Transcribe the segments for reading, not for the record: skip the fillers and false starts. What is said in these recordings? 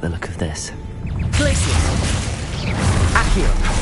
the look of this. Glacius! Accio!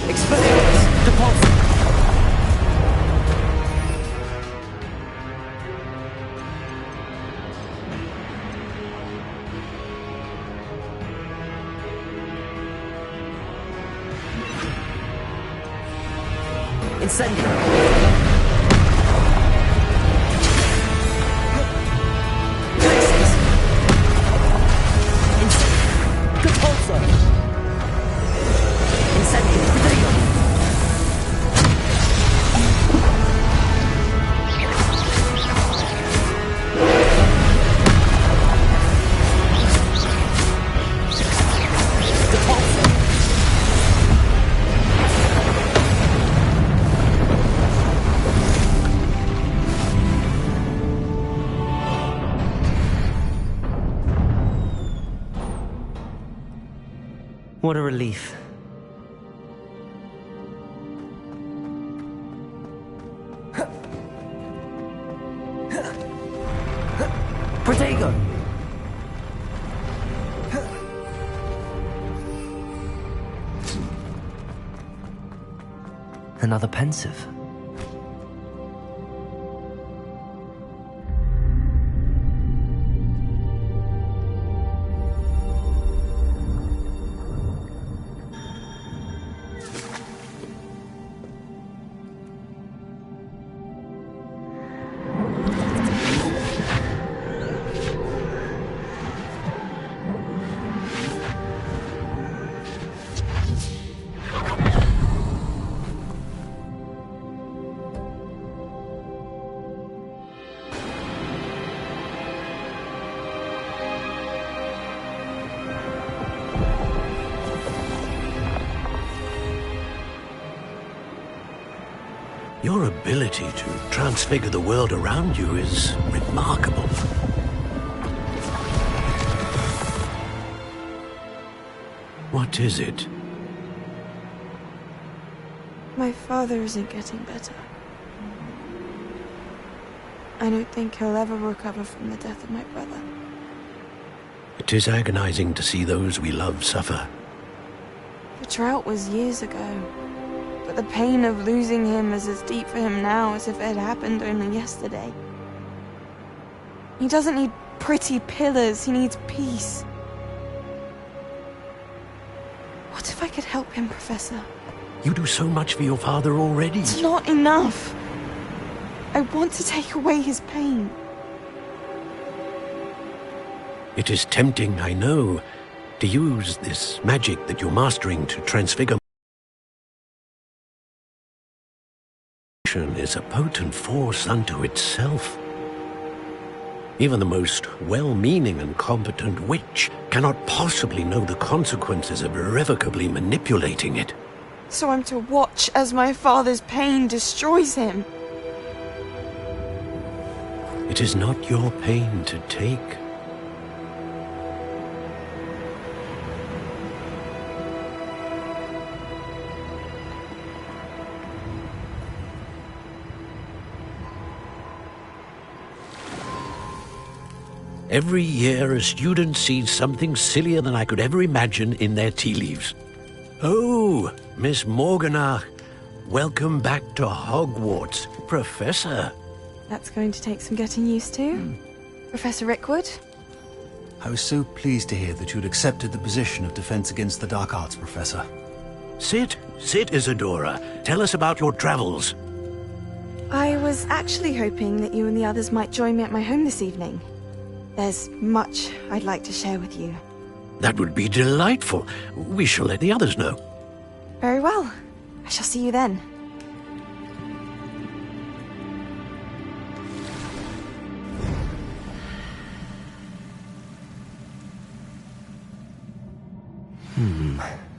Explosions! Deposit! Incendio! Places! Incendio! Repulsor! Incendio! Protego! What a relief. Protego! Another pensive. Your ability to transfigure the world around you is remarkable. What is it? My father isn't getting better. I don't think he'll ever recover from the death of my brother. It is agonizing to see those we love suffer. The drought was years ago, but the pain of losing him is as deep for him now as if it had happened only yesterday. He doesn't need pretty pillars, he needs peace. What if I could help him, Professor? You do so much for your father already. It's not enough. I want to take away his pain. It is tempting, I know, to use this magic that you're mastering to transfigure. Is a potent force unto itself. Even the most well-meaning and competent witch cannot possibly know the consequences of irrevocably manipulating it. So I'm to watch as my father's pain destroys him. It is not your pain to take. Every year, a student sees something sillier than I could ever imagine in their tea leaves. Oh, Miss Morganach, welcome back to Hogwarts, Professor. That's going to take some getting used to. Professor Rickwood? I was so pleased to hear that you'd accepted the position of Defense Against the Dark Arts, Professor. Sit, Isadora. Tell us about your travels. I was actually hoping that you and the others might join me at my home this evening. There's much I'd like to share with you. That would be delightful. We shall let the others know. Very well. I shall see you then.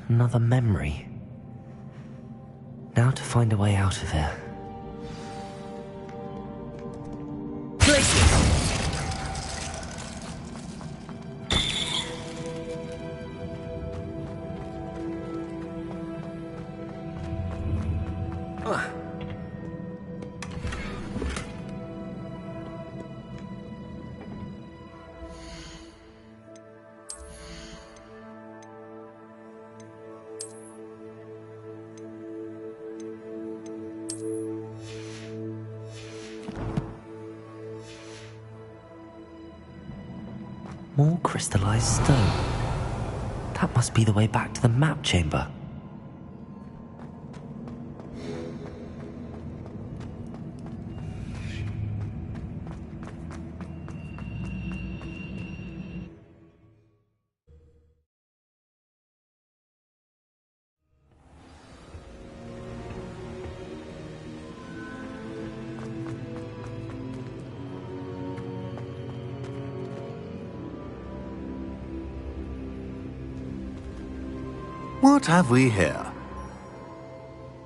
Another memory. Now to find a way out of here. Places! More crystallized stone. That must be the way back to the map chamber. What have we here?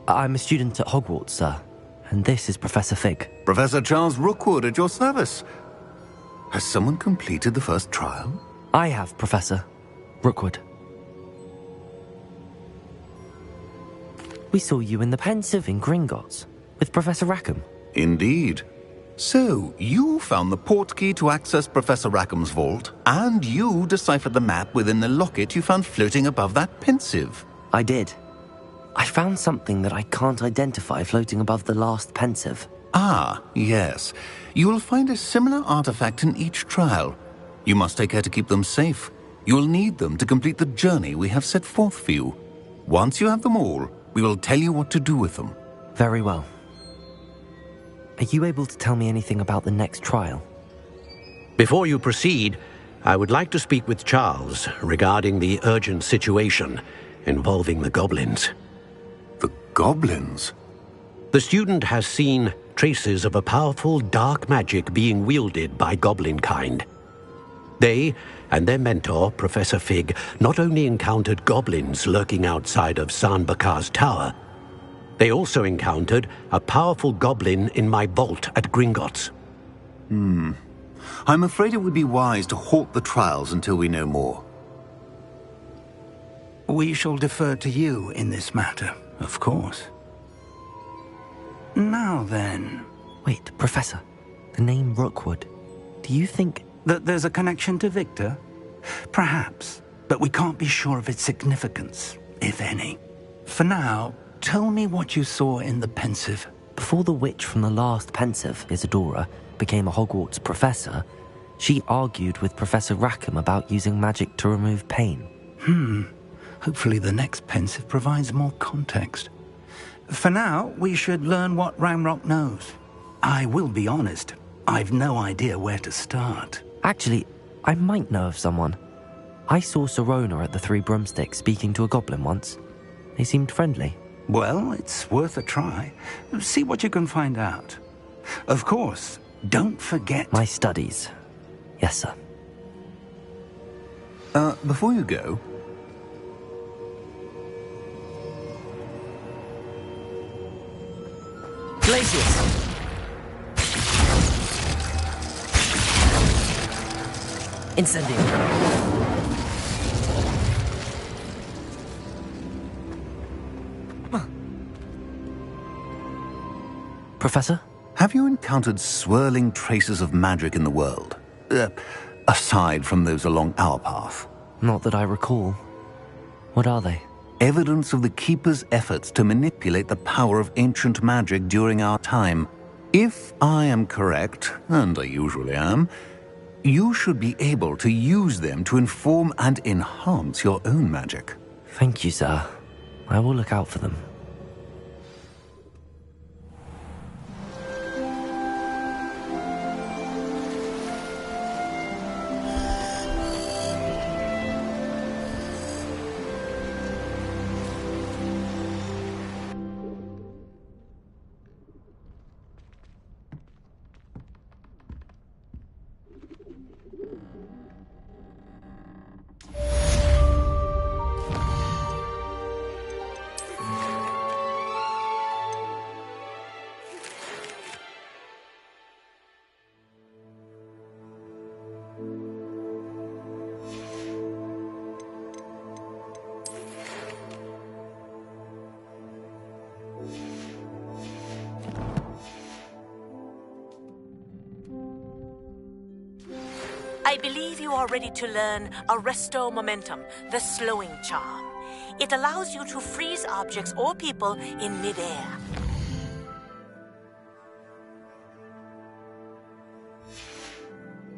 I'm a student at HowardS, sir, and this is Professor Fig. Professor Charles Rookwood at your service. Has someone completed the first trial? I have, Professor Rookwood. We saw you in the Pensive in Gringotts with Professor Rackham. Indeed. So, you found the portkey to access Professor Rackham's vault, and you deciphered the map within the locket you found floating above that Pensive. I did. I found something that I can't identify floating above the last Pensive. Ah, yes. You will find a similar artifact in each trial. You must take care to keep them safe. You will need them to complete the journey we have set forth for you. Once you have them all, we will tell you what to do with them. Very well. Are you able to tell me anything about the next trial? Before you proceed, I would like to speak with Charles regarding the urgent situation involving the goblins. The goblins? The student has seen traces of a powerful dark magic being wielded by goblin kind. They and their mentor, Professor Fig, not only encountered goblins lurking outside of Sanbakar's tower, they also encountered a powerful goblin in my vault at Gringotts. I'm afraid it would be wise to halt the trials until we know more. We shall defer to you in this matter, of course. Now then... Wait, Professor. The name Rookwood. Do you think... that there's a connection to Victor? Perhaps, but we can't be sure of its significance, if any. For now, tell me what you saw in the Pensive. Before the witch from the last Pensive, Isadora, became a Hogwarts professor, she argued with Professor Rackham about using magic to remove pain. Hopefully the next Pensive provides more context. For now, we should learn what Ramrock knows. I will be honest, I've no idea where to start. Actually, I might know of someone. I saw Sirona at the Three Broomsticks speaking to a goblin once. They seemed friendly. Well, it's worth a try. See what you can find out. Of course, don't forget... My studies. Yes, sir. Before you go... Glacius! Incendium. Professor? Have you encountered swirling traces of magic in the world? Aside from those along our path? Not that I recall. What are they? Evidence of the Keeper's efforts to manipulate the power of ancient magic during our time. If I am correct, and I usually am, you should be able to use them to inform and enhance your own magic. Thank you, sir. I will look out for them. I believe you are ready to learn Arresto Momentum, the slowing charm. It allows you to freeze objects or people in midair.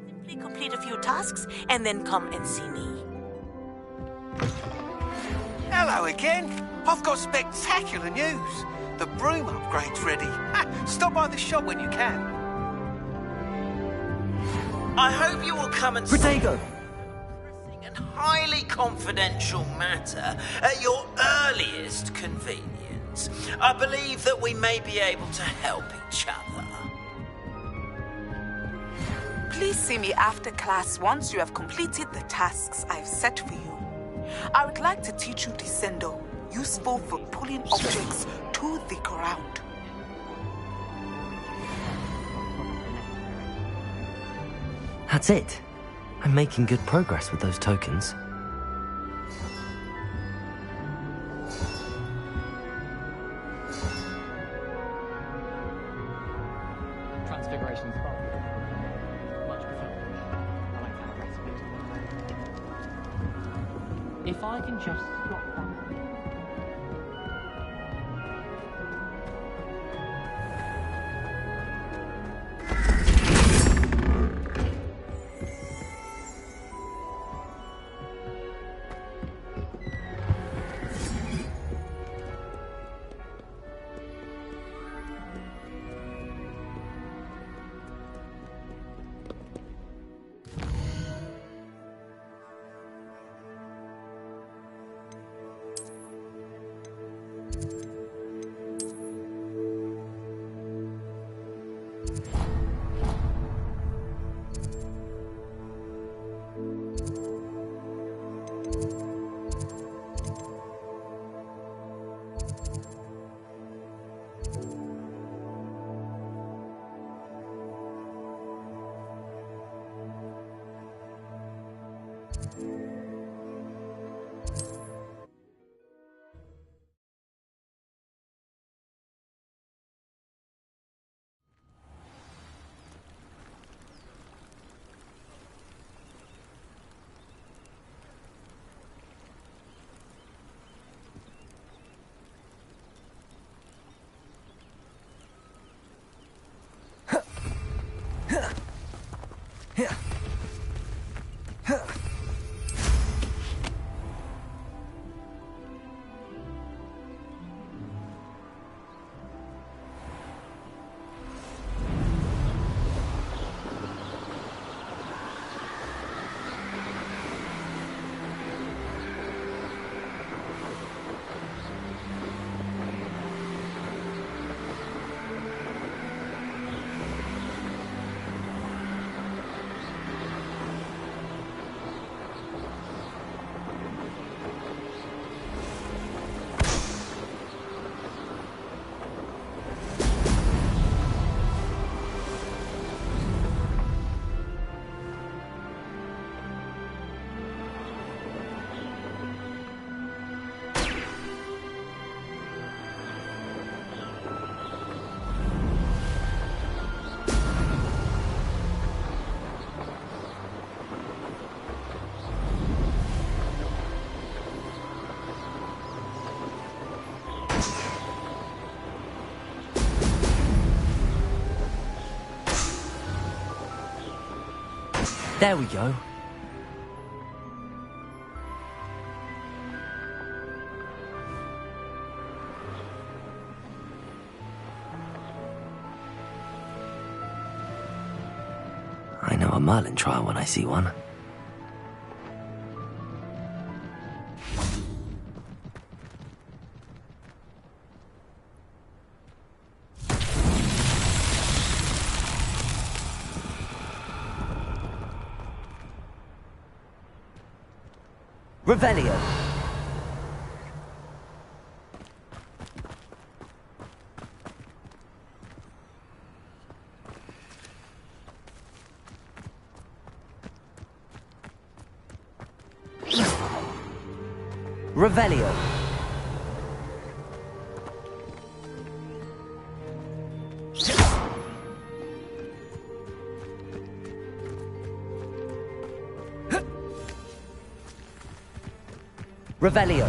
Simply complete a few tasks and then come and see me. Hello again. I've got spectacular news. The broom upgrade's ready. Stop by the shop when you can. I hope you will come and Protego! and highly confidential matter at your earliest convenience. I believe that we may be able to help each other. Please see me after class once you have completed the tasks I've set for you. I would like to teach you Descendo, useful for pulling objects to the ground. That's it. I'm making good progress with those tokens. Transfiguration's much preferred. I like that recipe. If I can just stop that. There we go. I know a Merlin trial when I see one. Revelio. Revelio. Revelio.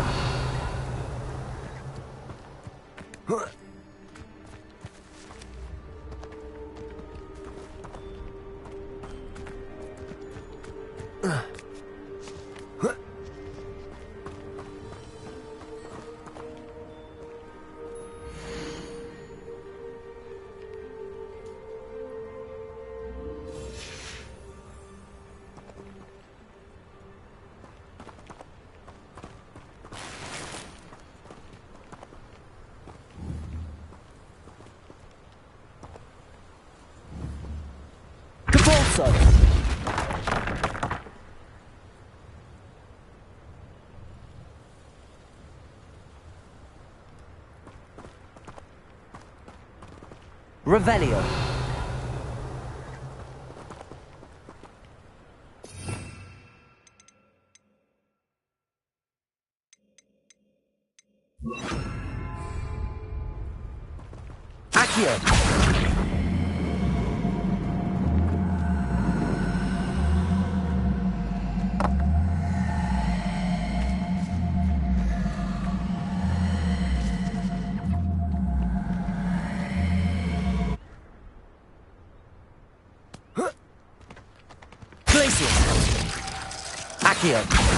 Repulso! Revelio. Accio. Accio.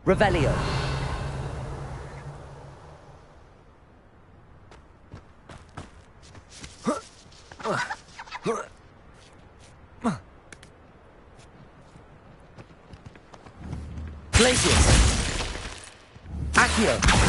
Revelio. Glacius. Accio.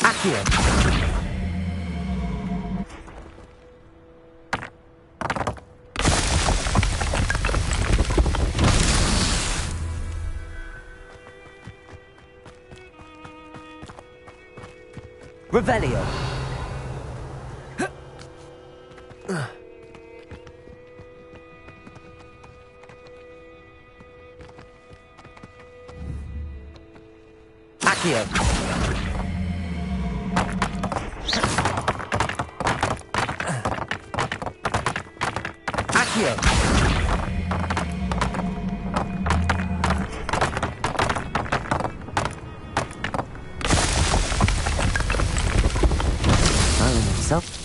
Accio. Revelio. Accio. Accio. Smiling at yourself.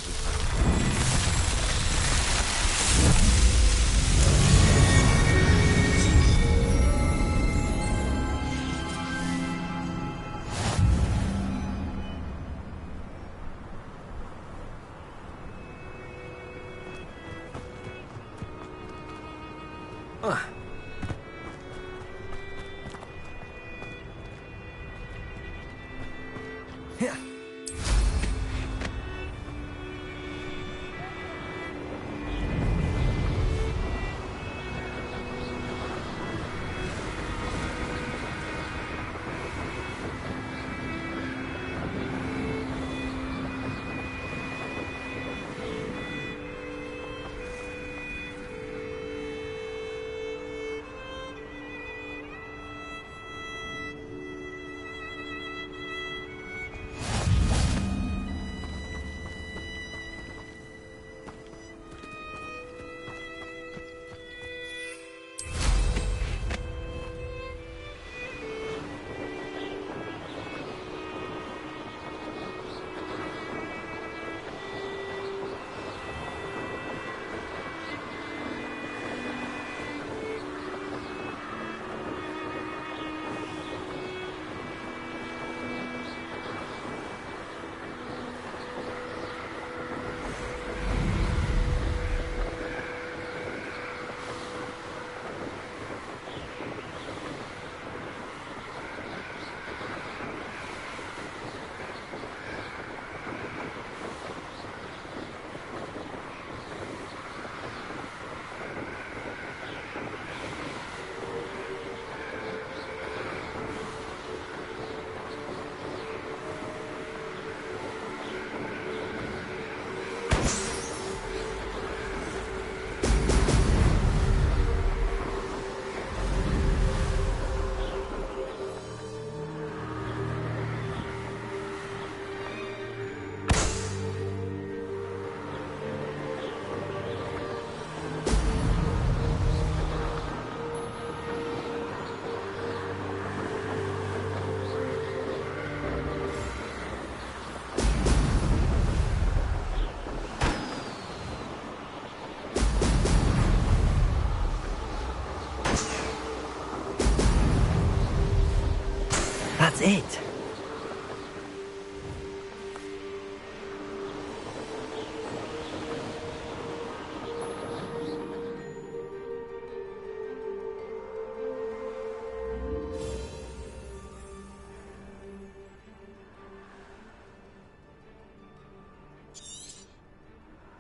That's it.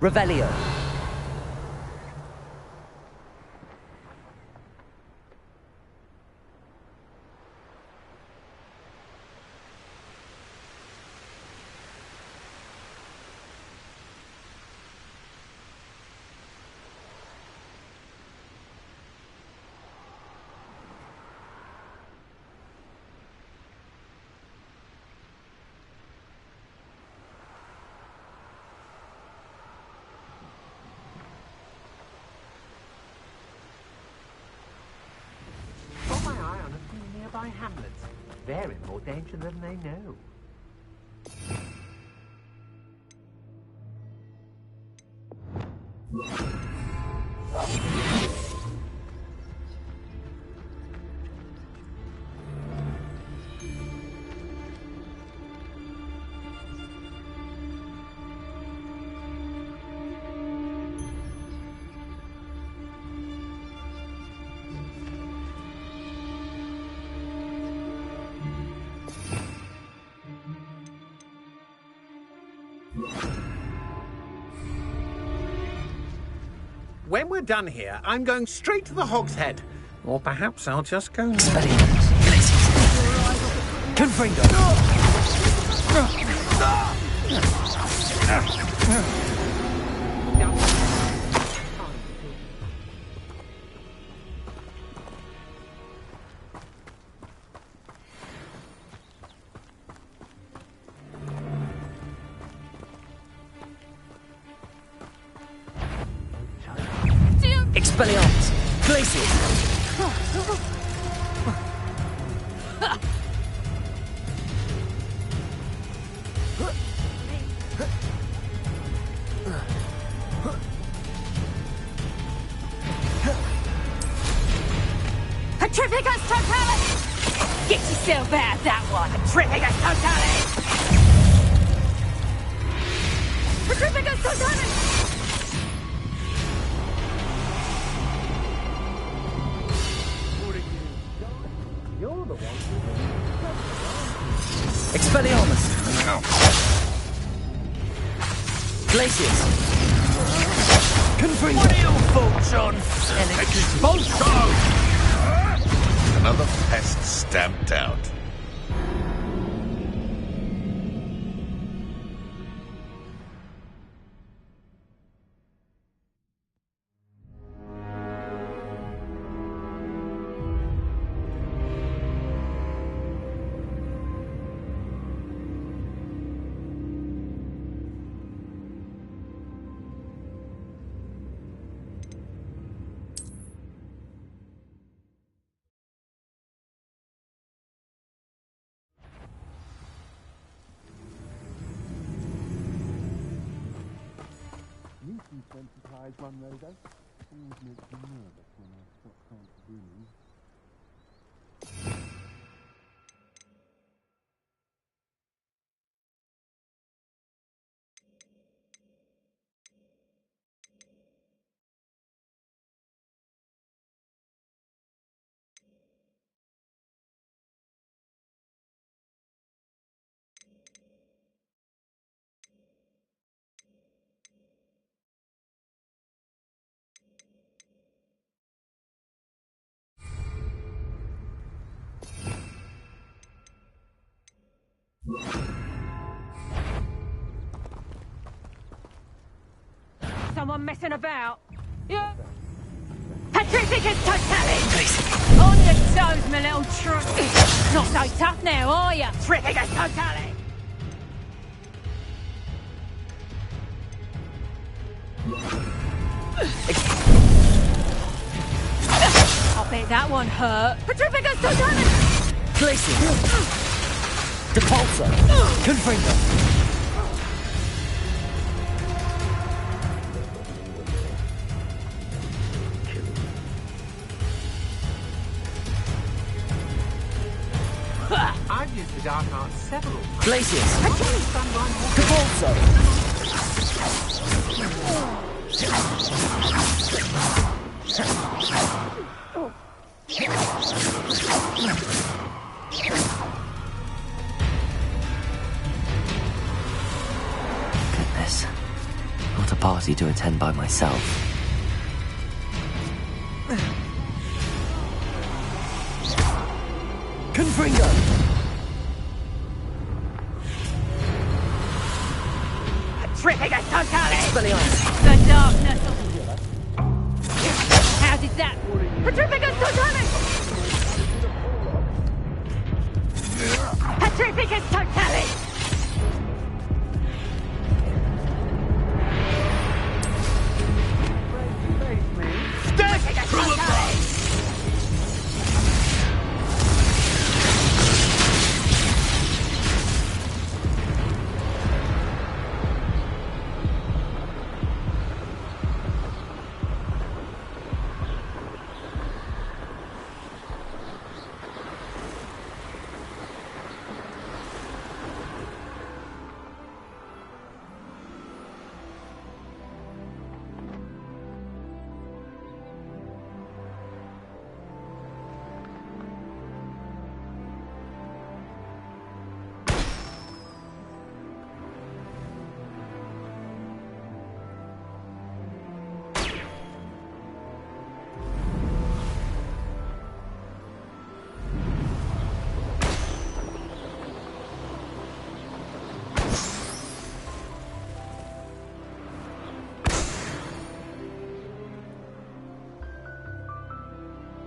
Revelio. Got my eye on a few nearby hamlets. They're in more danger than they know. When we're done here, I'm going straight to the Hog's Head. Or perhaps I'll just go... Confringo! Expelliarmus! Glacius! Petrificus Totalis! Get yourself out of that one! Petrificus Totalis! Petrificus Totalis! Expelliarmus! Glacius! Confringo! What are your thoughts on Expulso? Another pest stamped out. Sensitized one, Rosa. Always makes me nervous when I stop trying to breathe. Someone messing about? Yeah. Petrificus Totalis! On your toes, my little Not so tough now, are you? Petrificus Totalis! I bet that one hurt. Petrificus Totalis! Glacius! Depulso! Confringo! I've used the dark arts several times. Glacius! Cabalso! Goodness. What a party to attend by myself. Confringo! Tripping totally! Expelliarmus! The darkness! How did that? Petrificus totalis! Petrificus totalis! Petrificus totalis!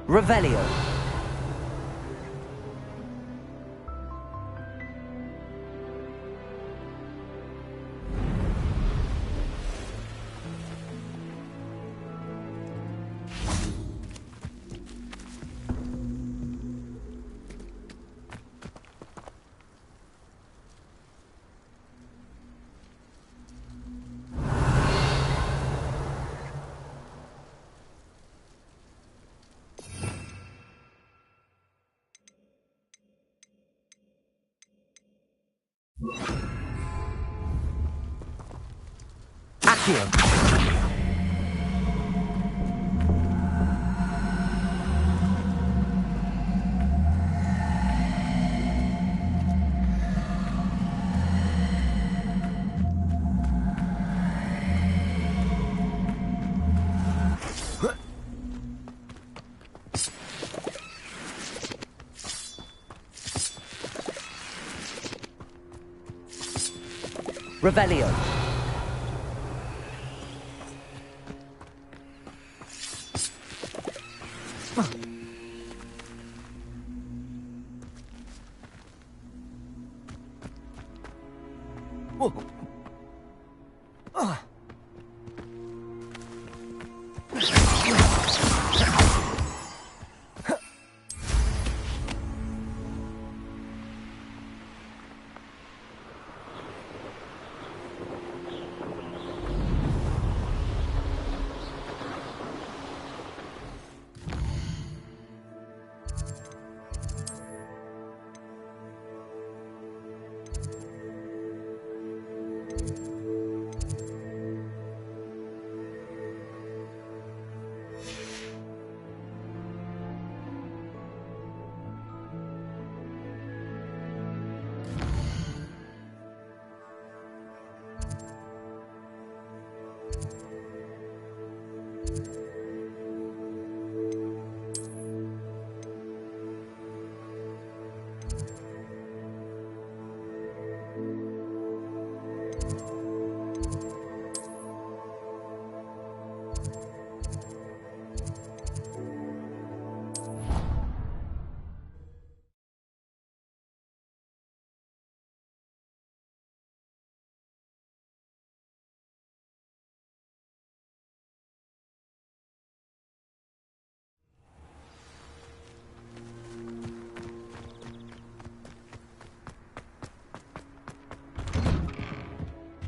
Revelio. Accio. Revelio.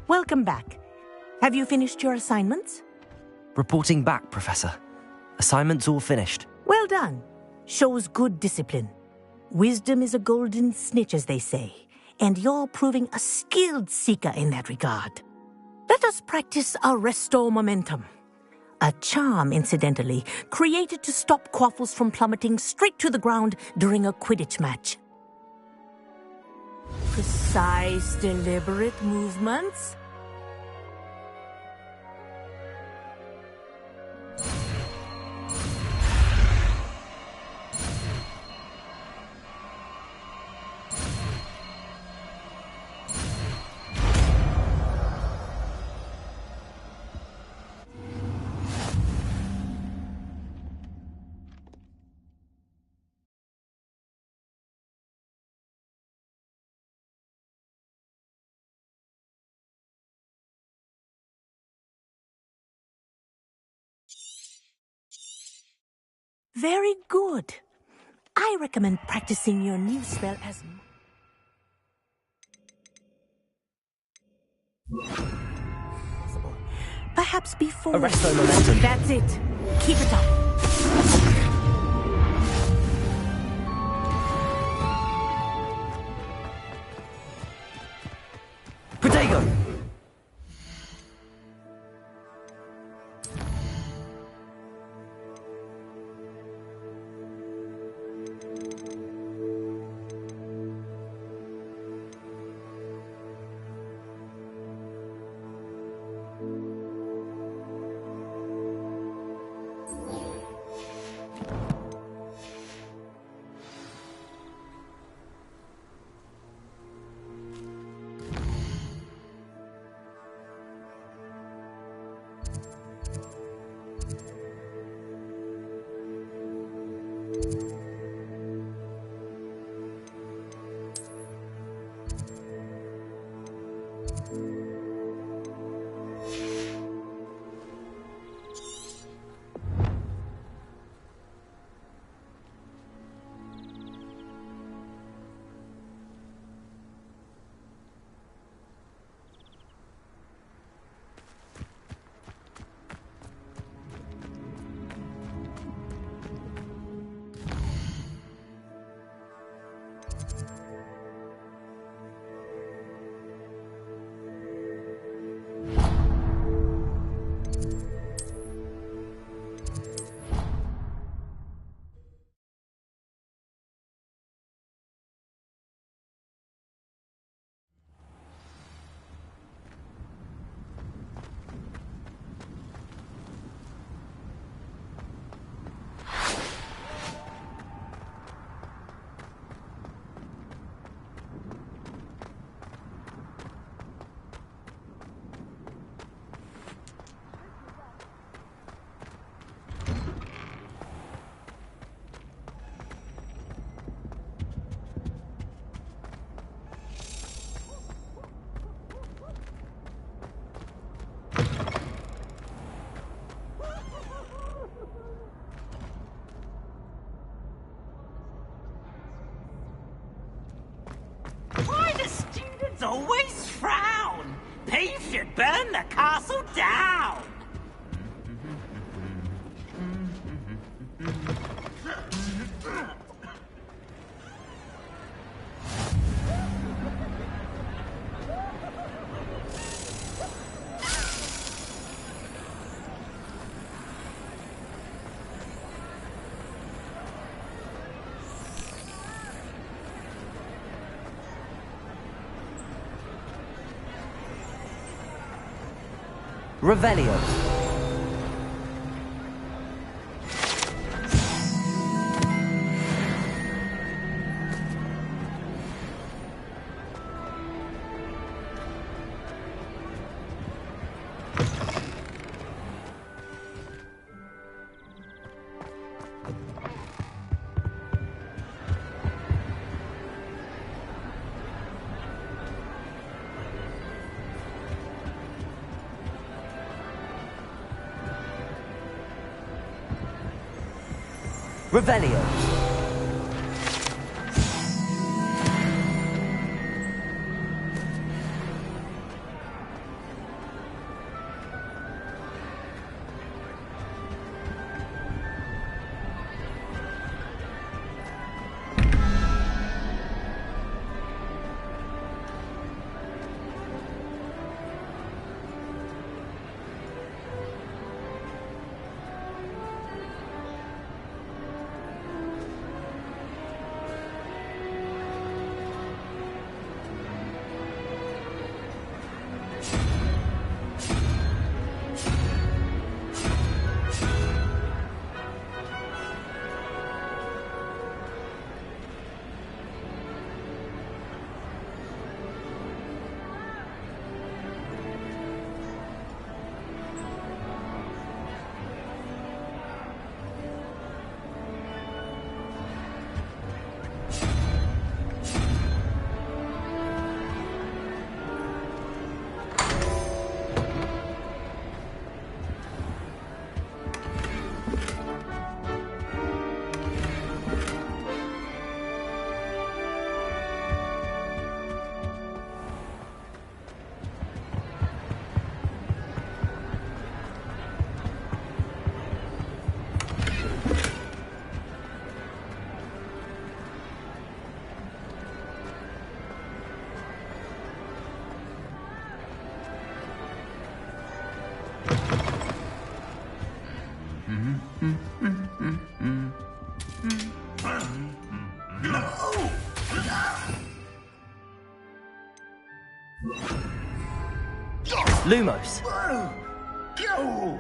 Welcome back. Have you finished your assignments? Reporting back, Professor. Assignments all finished. Well done. Shows good discipline. Wisdom is a golden snitch, as they say, and you're proving a skilled seeker in that regard. Let us practice Arresto Momentum. A charm, incidentally, created to stop quaffles from plummeting straight to the ground during a Quidditch match. Precise, deliberate movements. Very good. I recommend practicing your new spell as possible. Perhaps before. Arresto Momentum. That's it. Keep it up. Protego! Why do students always frown? They should burn the castle down! Revelio. Revelio. Lumos! Go!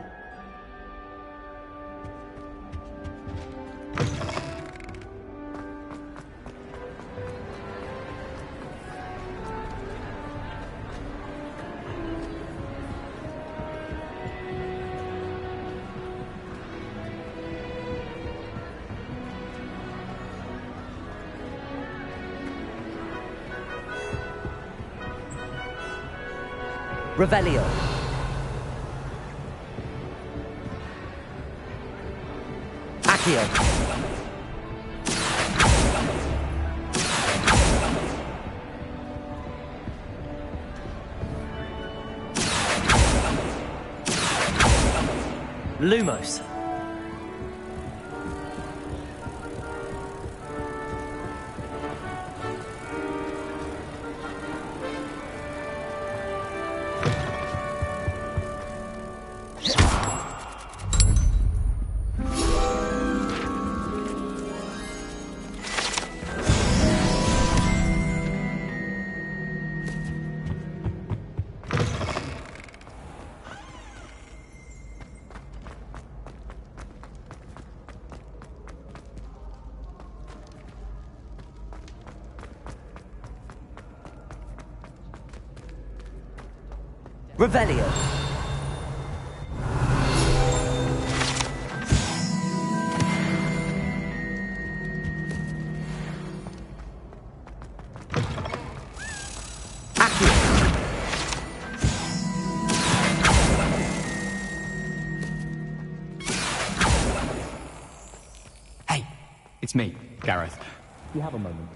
Revelio. Accio. Lumos. Revelio. Hey, it's me, Gareth. You have a moment.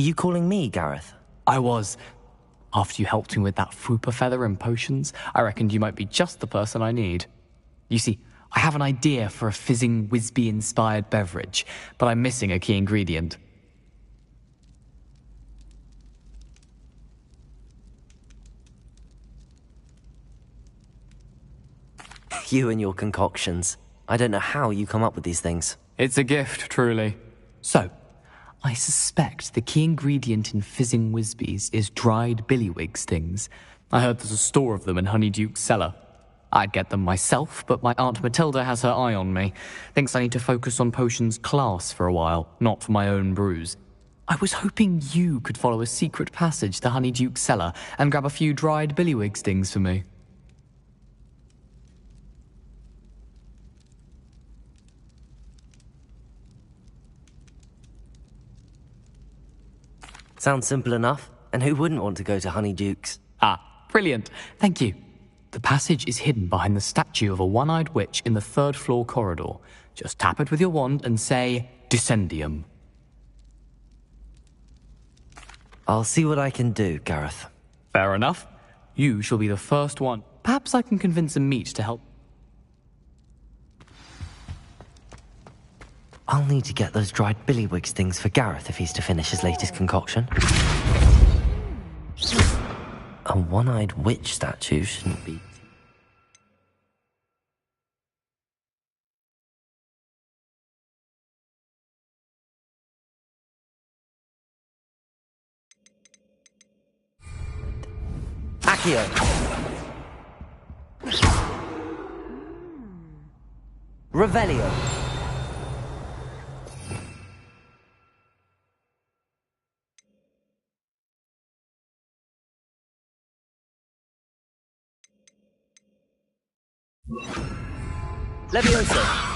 Were you calling me, Gareth? I was. After you helped me with that Fupa feather and potions, I reckoned you might be just the person I need. You see, I have an idea for a fizzing Wisby-inspired beverage, but I'm missing a key ingredient. You and your concoctions. I don't know how you come up with these things. It's a gift, truly. So, I suspect the key ingredient in fizzing Wisbies is dried billywig stings. I heard there's a store of them in Honeyduke's cellar. I'd get them myself, but my Aunt Matilda has her eye on me. Thinks I need to focus on potions class for a while, not for my own brews. I was hoping you could follow a secret passage to Honeyduke's cellar and grab a few dried billywig stings for me. Sounds simple enough. And who wouldn't want to go to Honeyduke's? Ah, brilliant. Thank you. The passage is hidden behind the statue of a one-eyed witch in the third-floor corridor. Just tap it with your wand and say, Descendium. I'll see what I can do, Gareth. Fair enough. You shall be the first one. Perhaps I can convince a meat to help. I'll need to get those dried billywig stings for Gareth if he's to finish his latest concoction. A one-eyed witch statue shouldn't be... Accio! Revelio! Levioso!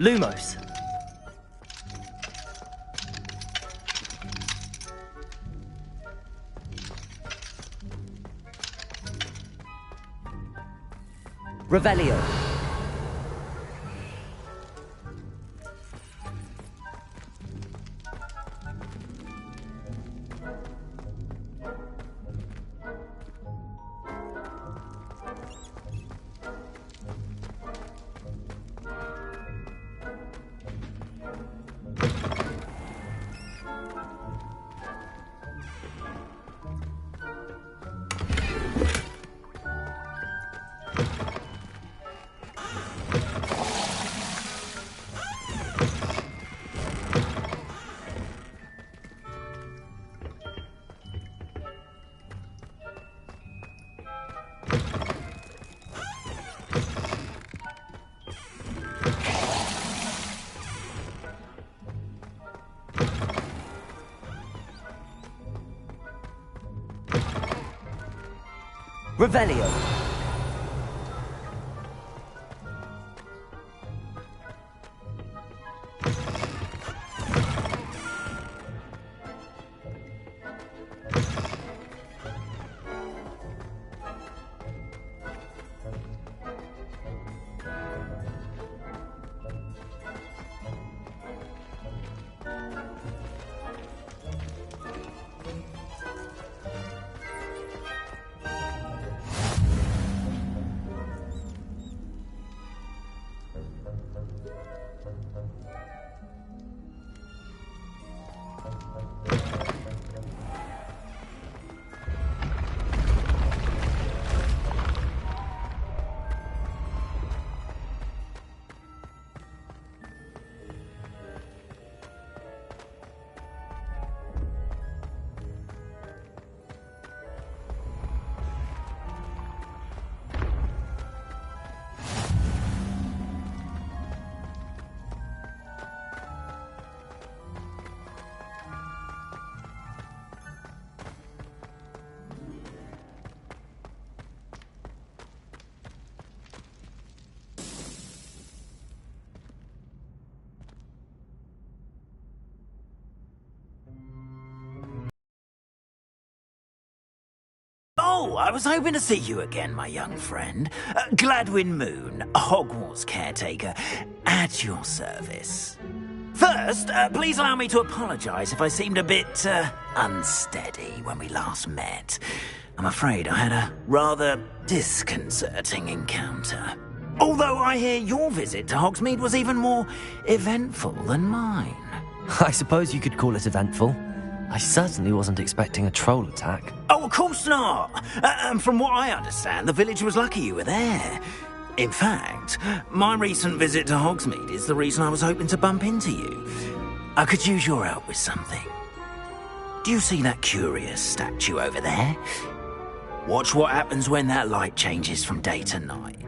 Lumos. Revelio. Revelio. Oh, I was hoping to see you again, my young friend. Gladwin Moon, Hogwarts caretaker, at your service. First, please allow me to apologise if I seemed a bit, unsteady when we last met. I'm afraid I had a rather disconcerting encounter. Although I hear your visit to Hogsmeade was even more eventful than mine. I suppose you could call it eventful. I certainly wasn't expecting a troll attack. Oh, of course not. And from what I understand, the village was lucky you were there. In fact, my recent visit to Hogsmeade is the reason I was hoping to bump into you. I could use your help with something. Do you see that curious statue over there? Watch what happens when that light changes from day to night.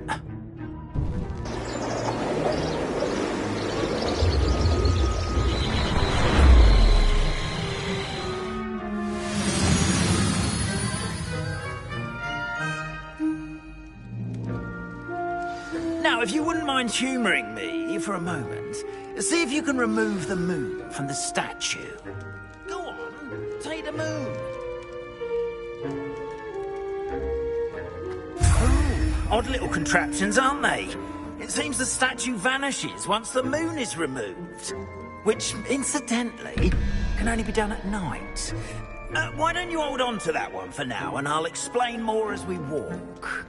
Now, if you wouldn't mind humouring me for a moment, see if you can remove the moon from the statue. Go on, take the moon. Oh, odd little contraptions, aren't they? It seems the statue vanishes once the moon is removed. Which, incidentally, can only be done at night. Why don't you hold on to that one for now, and I'll explain more as we walk.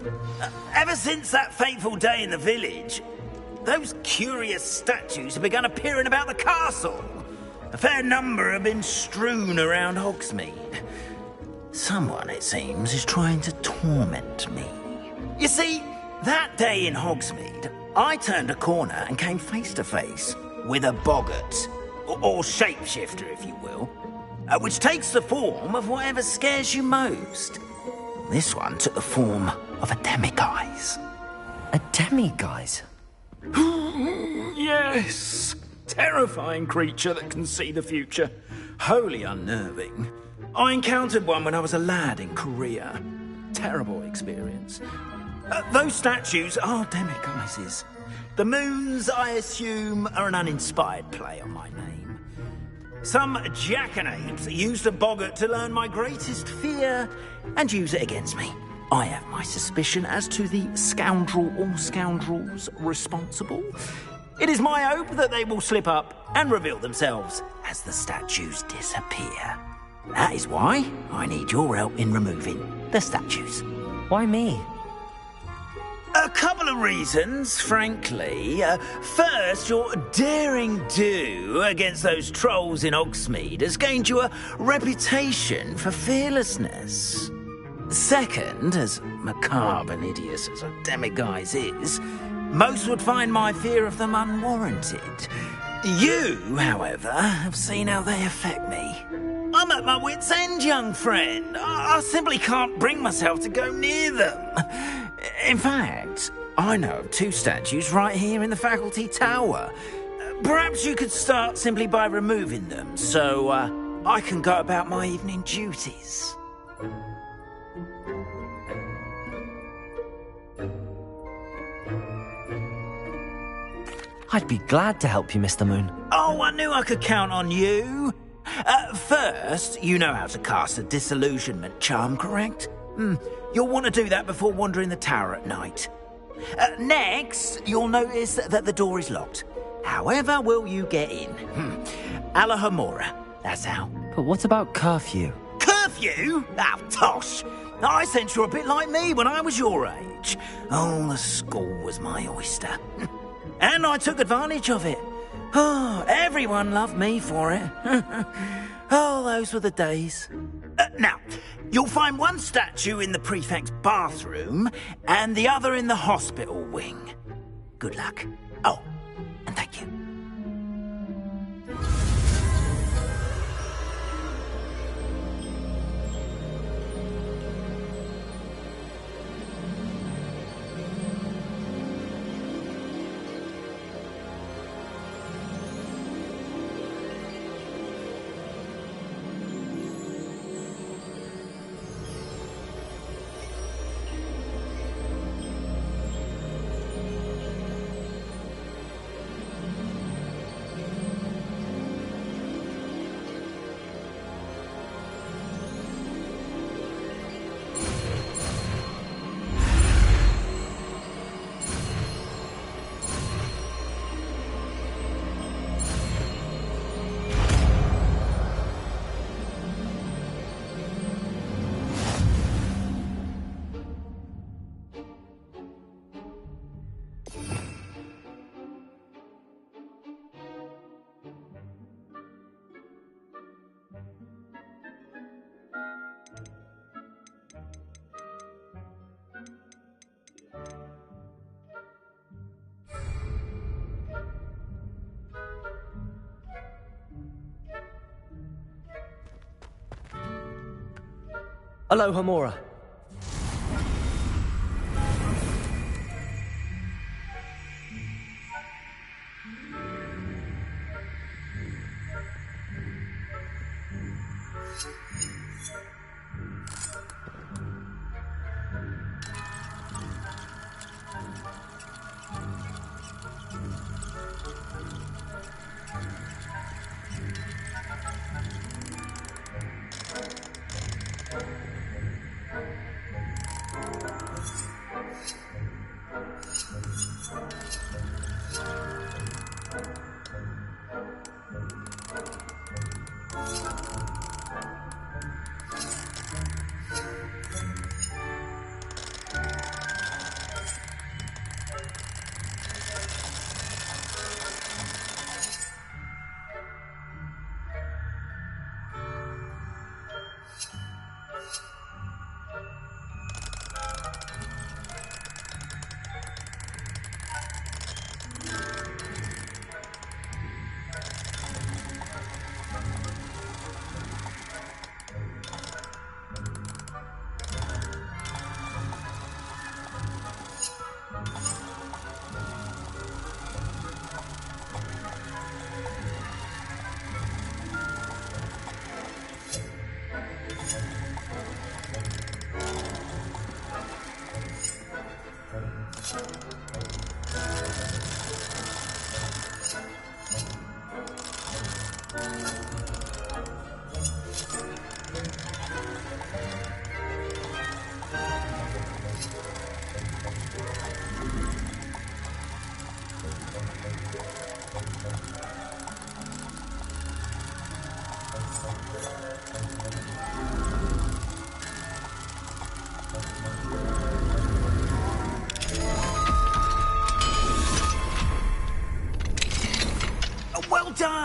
Ever since that fateful day in the village, those curious statues have begun appearing about the castle. A fair number have been strewn around Hogsmeade. Someone, it seems, is trying to torment me. You see, that day in Hogsmeade, I turned a corner and came face to face with a boggart, or shapeshifter, if you will. Which takes the form of whatever scares you most. This one took the form of a demiguise. A demiguise? Yes. Terrifying creature that can see the future. Wholly unnerving. I encountered one when I was a lad in Korea. Terrible experience. Those statues are demiguises. The moons, I assume, are an uninspired play on my name. Some jackanapes used a boggart to learn my greatest fear and use it against me. I have my suspicion as to the scoundrel or scoundrels responsible. It is my hope that they will slip up and reveal themselves as the statues disappear. That is why I need your help in removing the statues. Why me? A couple of reasons, frankly. First, your daring do against those trolls in Hogsmeade has gained you a reputation for fearlessness. Second, as macabre and hideous as a demiguise is, most would find my fear of them unwarranted. You, however, have seen how they affect me. I'm at my wit's end, young friend. I simply can't bring myself to go near them. In fact, I know of 2 statues right here in the faculty tower. Perhaps you could start simply by removing them, so I can go about my evening duties. I'd be glad to help you, Mr. Moon. Oh, I knew I could count on you. First, you know how to cast a disillusionment charm, correct? You'll want to do that before wandering the tower at night. Next, you'll notice that the door is locked. However will you get in? Alahomora, that's how. But what about curfew? Curfew? Oh, tosh. I sense you're a bit like me when I was your age. Oh, the school was my oyster. And I took advantage of it. Oh, everyone loved me for it. Oh, those were the days. Now, you'll find one statue in the prefect's bathroom and the other in the hospital wing. Good luck. Oh, and thank you. Alahomora.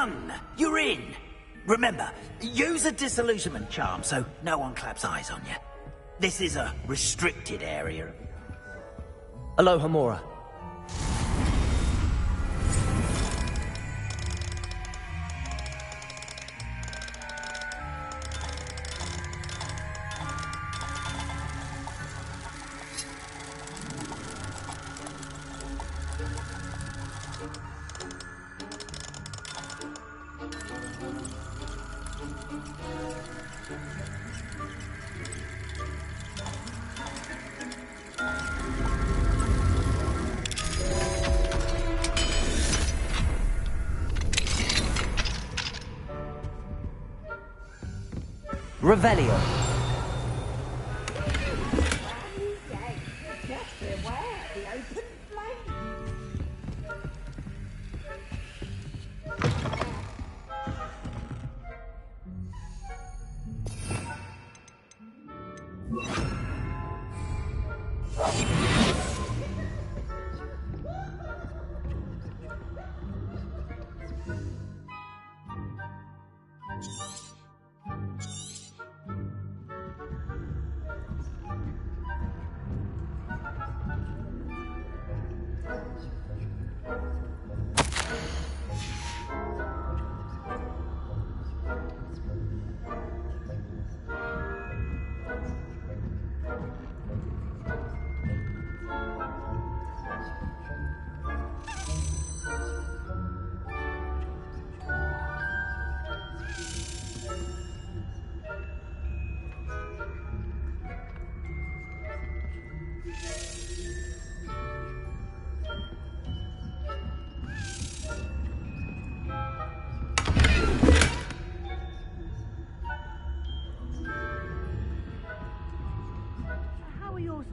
done. You're in. Remember, use a disillusionment charm so no one claps eyes on you. This is a restricted area. Aloha Mora. Revelio.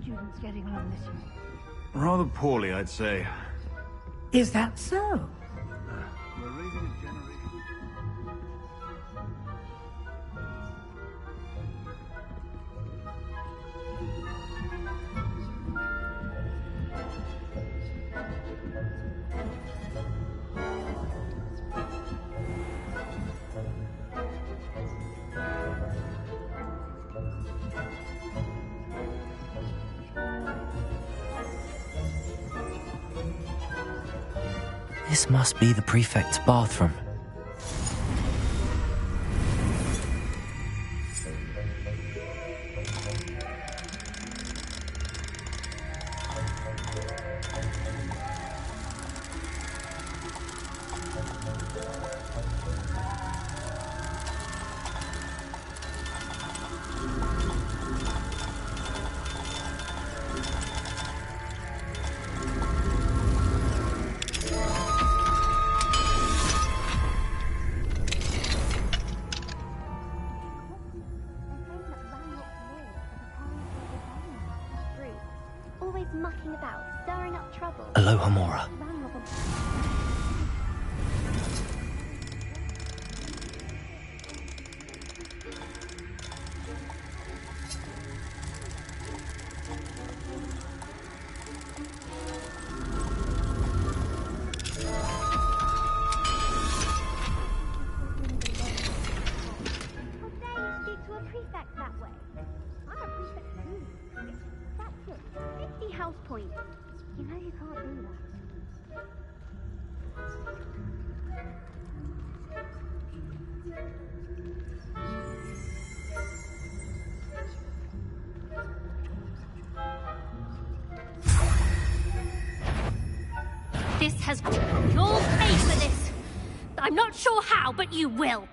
Students getting along this year? Rather poorly, I'd say. Is that so? We're raising a generation. This must be the prefect's bathroom. Mucking about, stirring up trouble. Aloha Mora. House points. You know you can't do that. This has... You'll pay for this. I'm not sure how, but you will.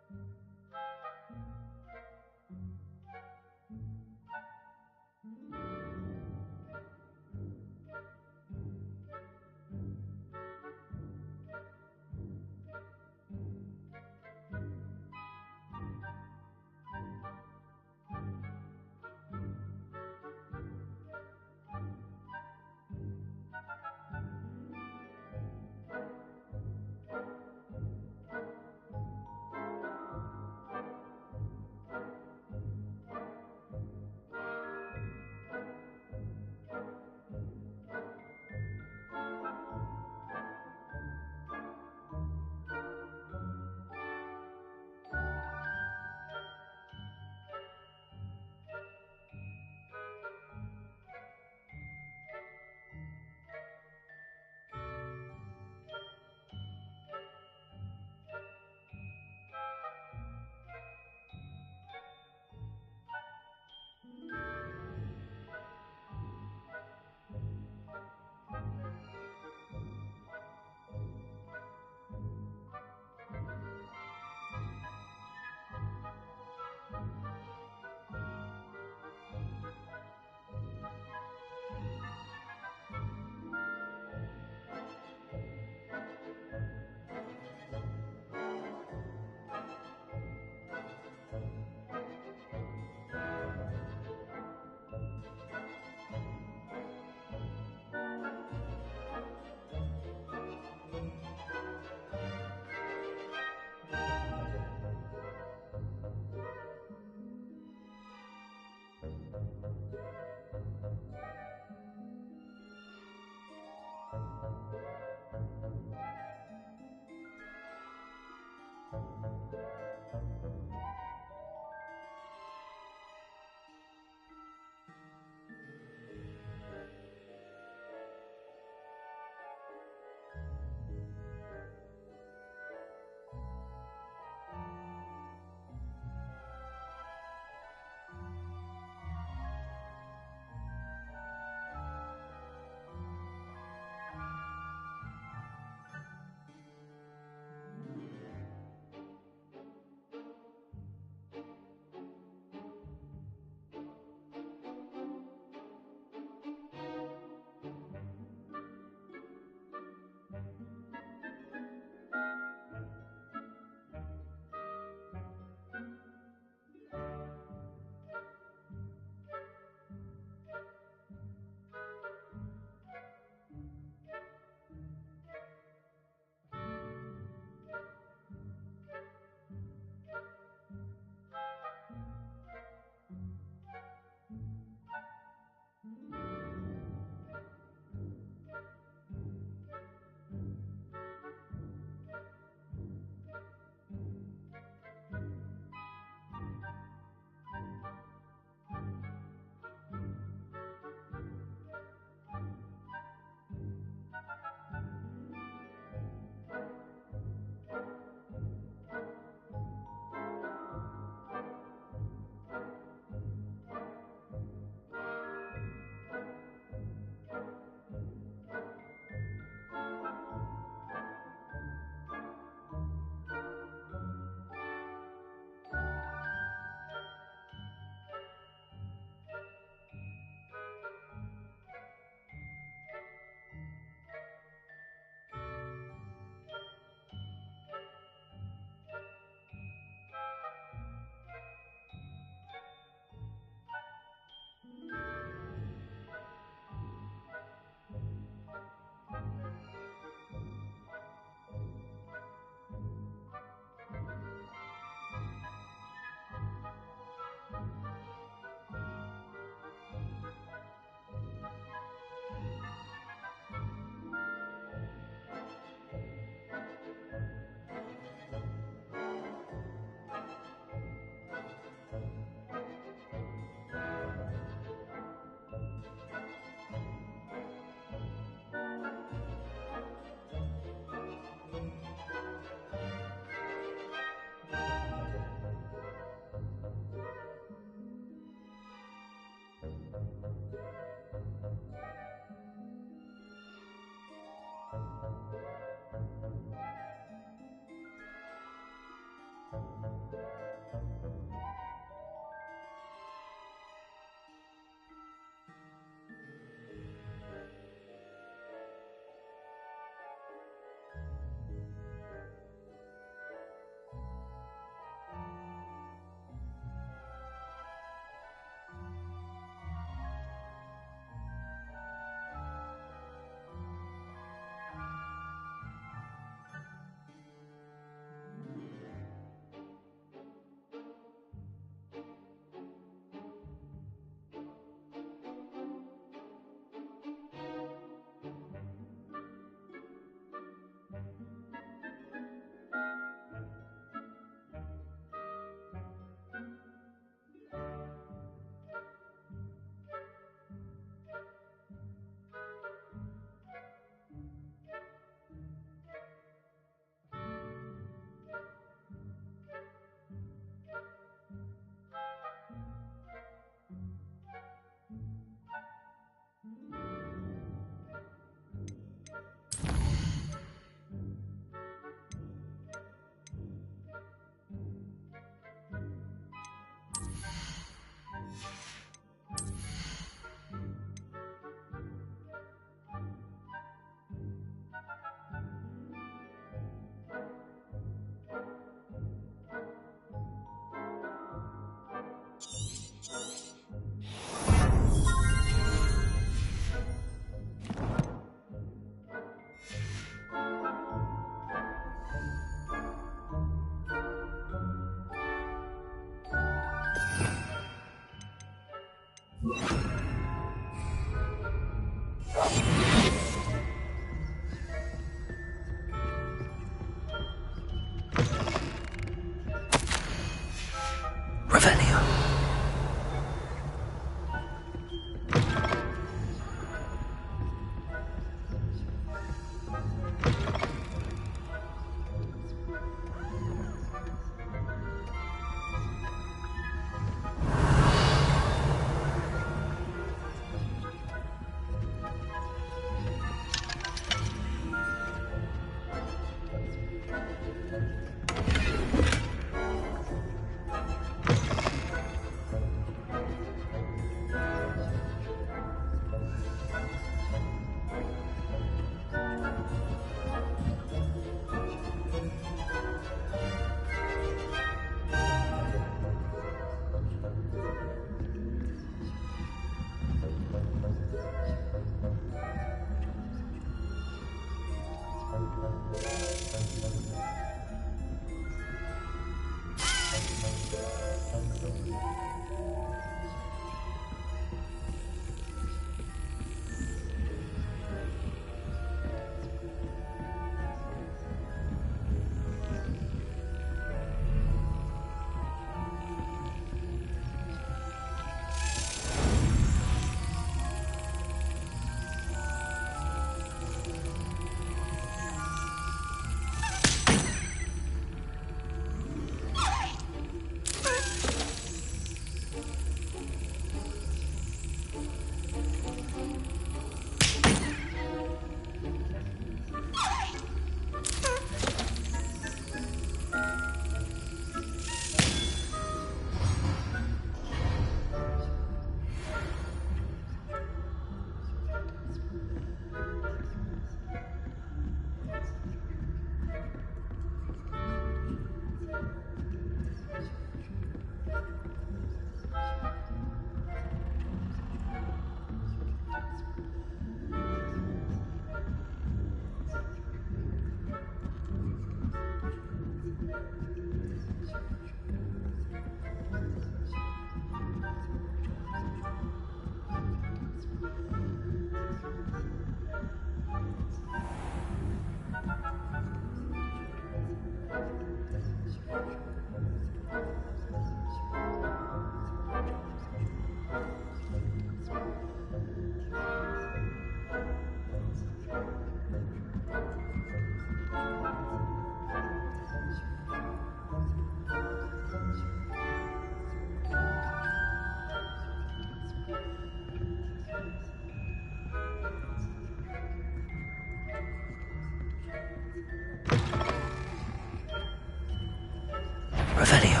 Revelio.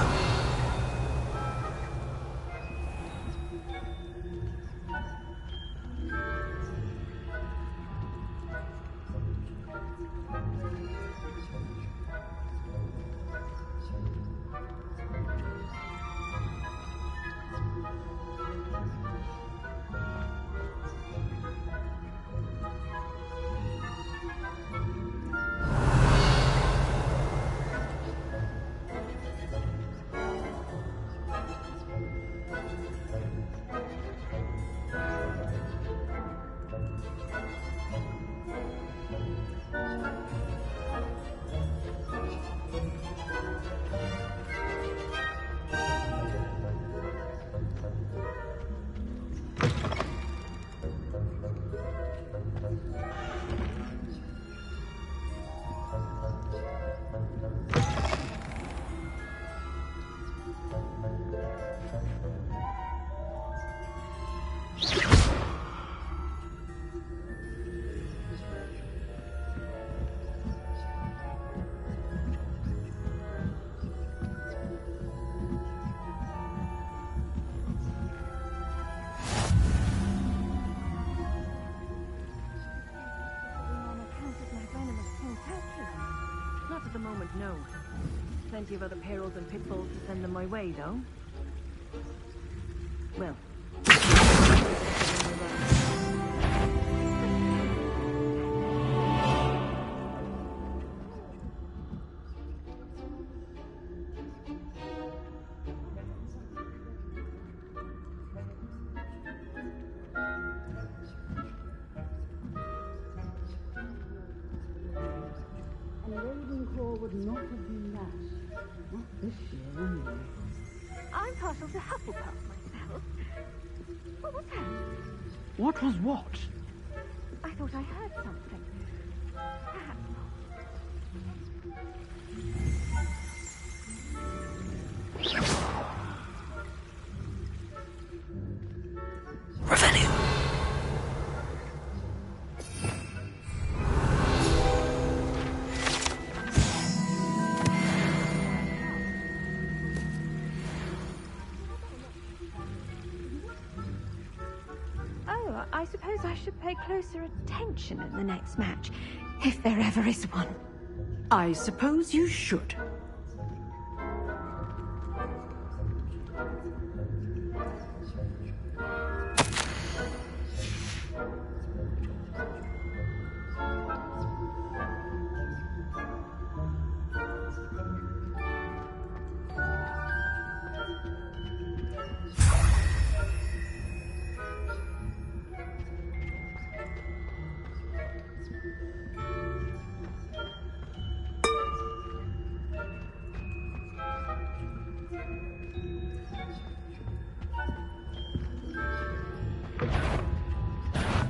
Not at the moment, no. Plenty of other perils and pitfalls to send them my way, though. Well. Would not have been that. Not this year, anyway. I'm partial to Hufflepuff myself. What was that? What was what? I thought I heard something. Perhaps Revelio. I suppose I should pay closer attention in the next match, if there ever is one. I suppose you should.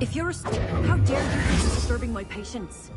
If you're how dare you be disturbing my patients?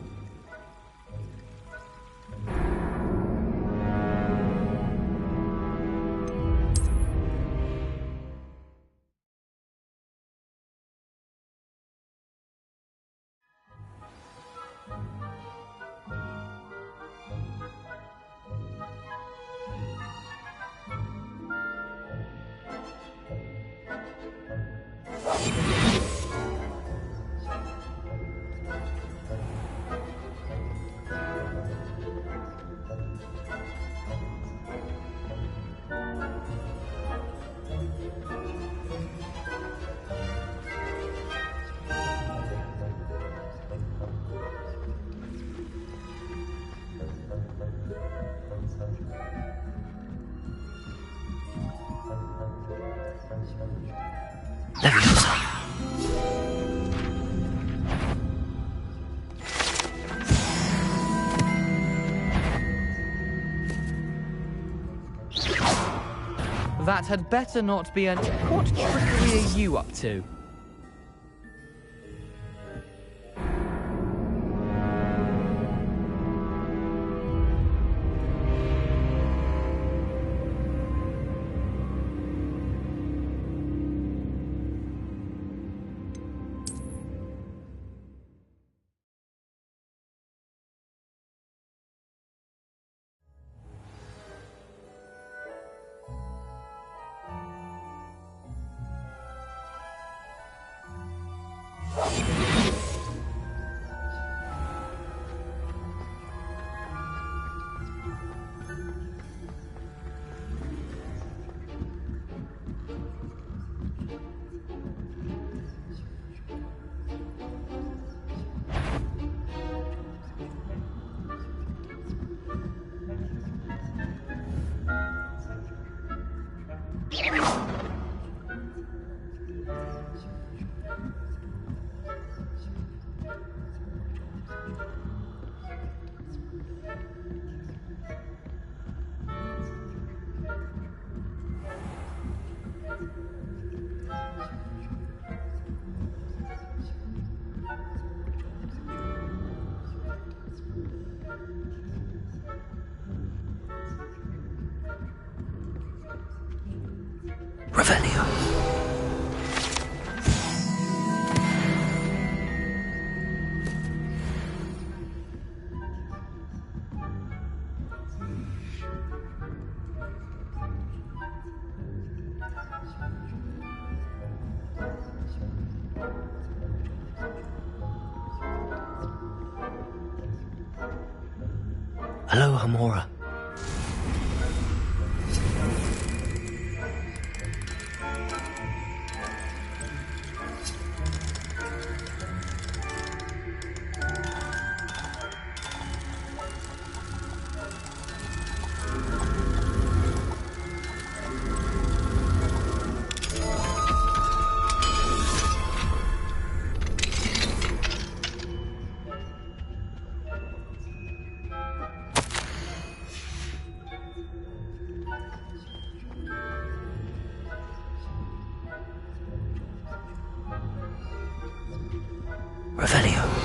That had better not be an... What trickery are you up to? Revelio. Hello, Hamora. Revelio.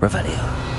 Revelio.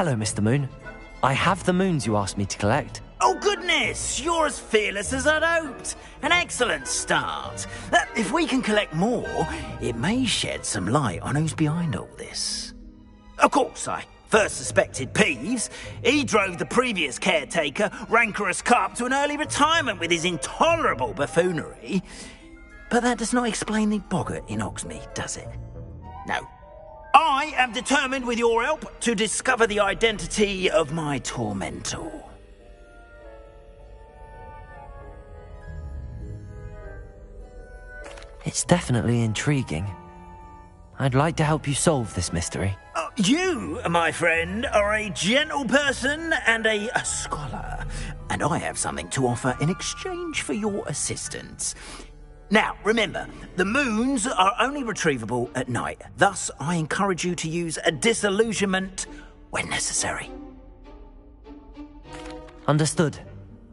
Hello, Mr. Moon. I have the moons you asked me to collect. Oh, goodness! You're as fearless as I'd hoped. An excellent start. If we can collect more, it may shed some light on who's behind all this. Of course, I first suspected Peeves. He drove the previous caretaker, Rancorous Carp, to an early retirement with his intolerable buffoonery. But that does not explain the boggart in Hogsmeade, does it? No. I am determined, with your help, to discover the identity of my tormentor. It's definitely intriguing. I'd like to help you solve this mystery. You, my friend, are a gentle person and a scholar, and I have something to offer in exchange for your assistance. Now, remember, the moons are only retrievable at night. Thus, I encourage you to use a disillusionment when necessary. Understood.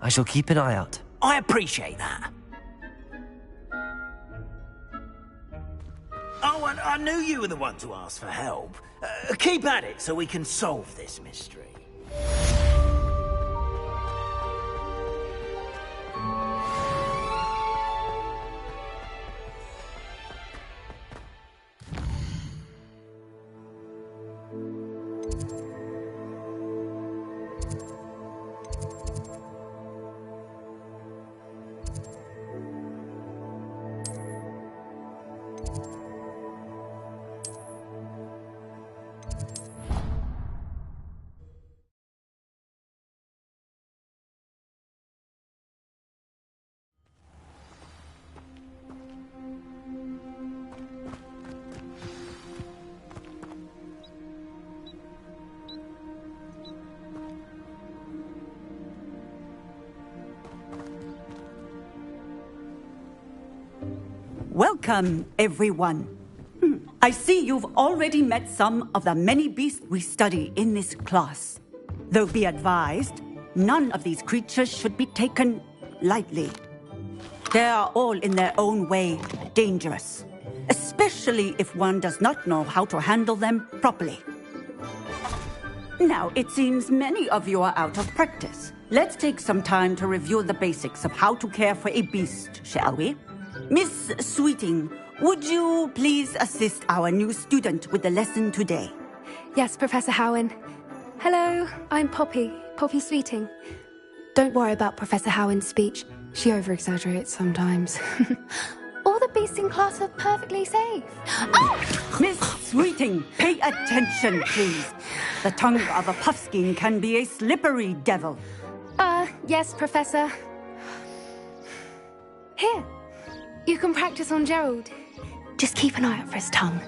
I shall keep an eye out. I appreciate that. Oh, and I knew you were the one to ask for help. Keep at it so we can solve this mystery. Welcome, everyone. I see you've already met some of the many beasts we study in this class. Though be advised, none of these creatures should be taken lightly. They are all in their own way dangerous, especially if one does not know how to handle them properly. Now, it seems many of you are out of practice. Let's take some time to review the basics of how to care for a beast, shall we? Miss Sweeting, would you please assist our new student with the lesson today? Yes, Professor Howen. Hello, I'm Poppy Sweeting. Don't worry about Professor Howen's speech. She over-exaggerates sometimes. All the beasts in class are perfectly safe. Oh! Miss Sweeting, pay attention, please. The tongue of a puffskein can be a slippery devil. Yes, Professor. Here. You can practice on Gerald. Just keep an eye out for his tongue.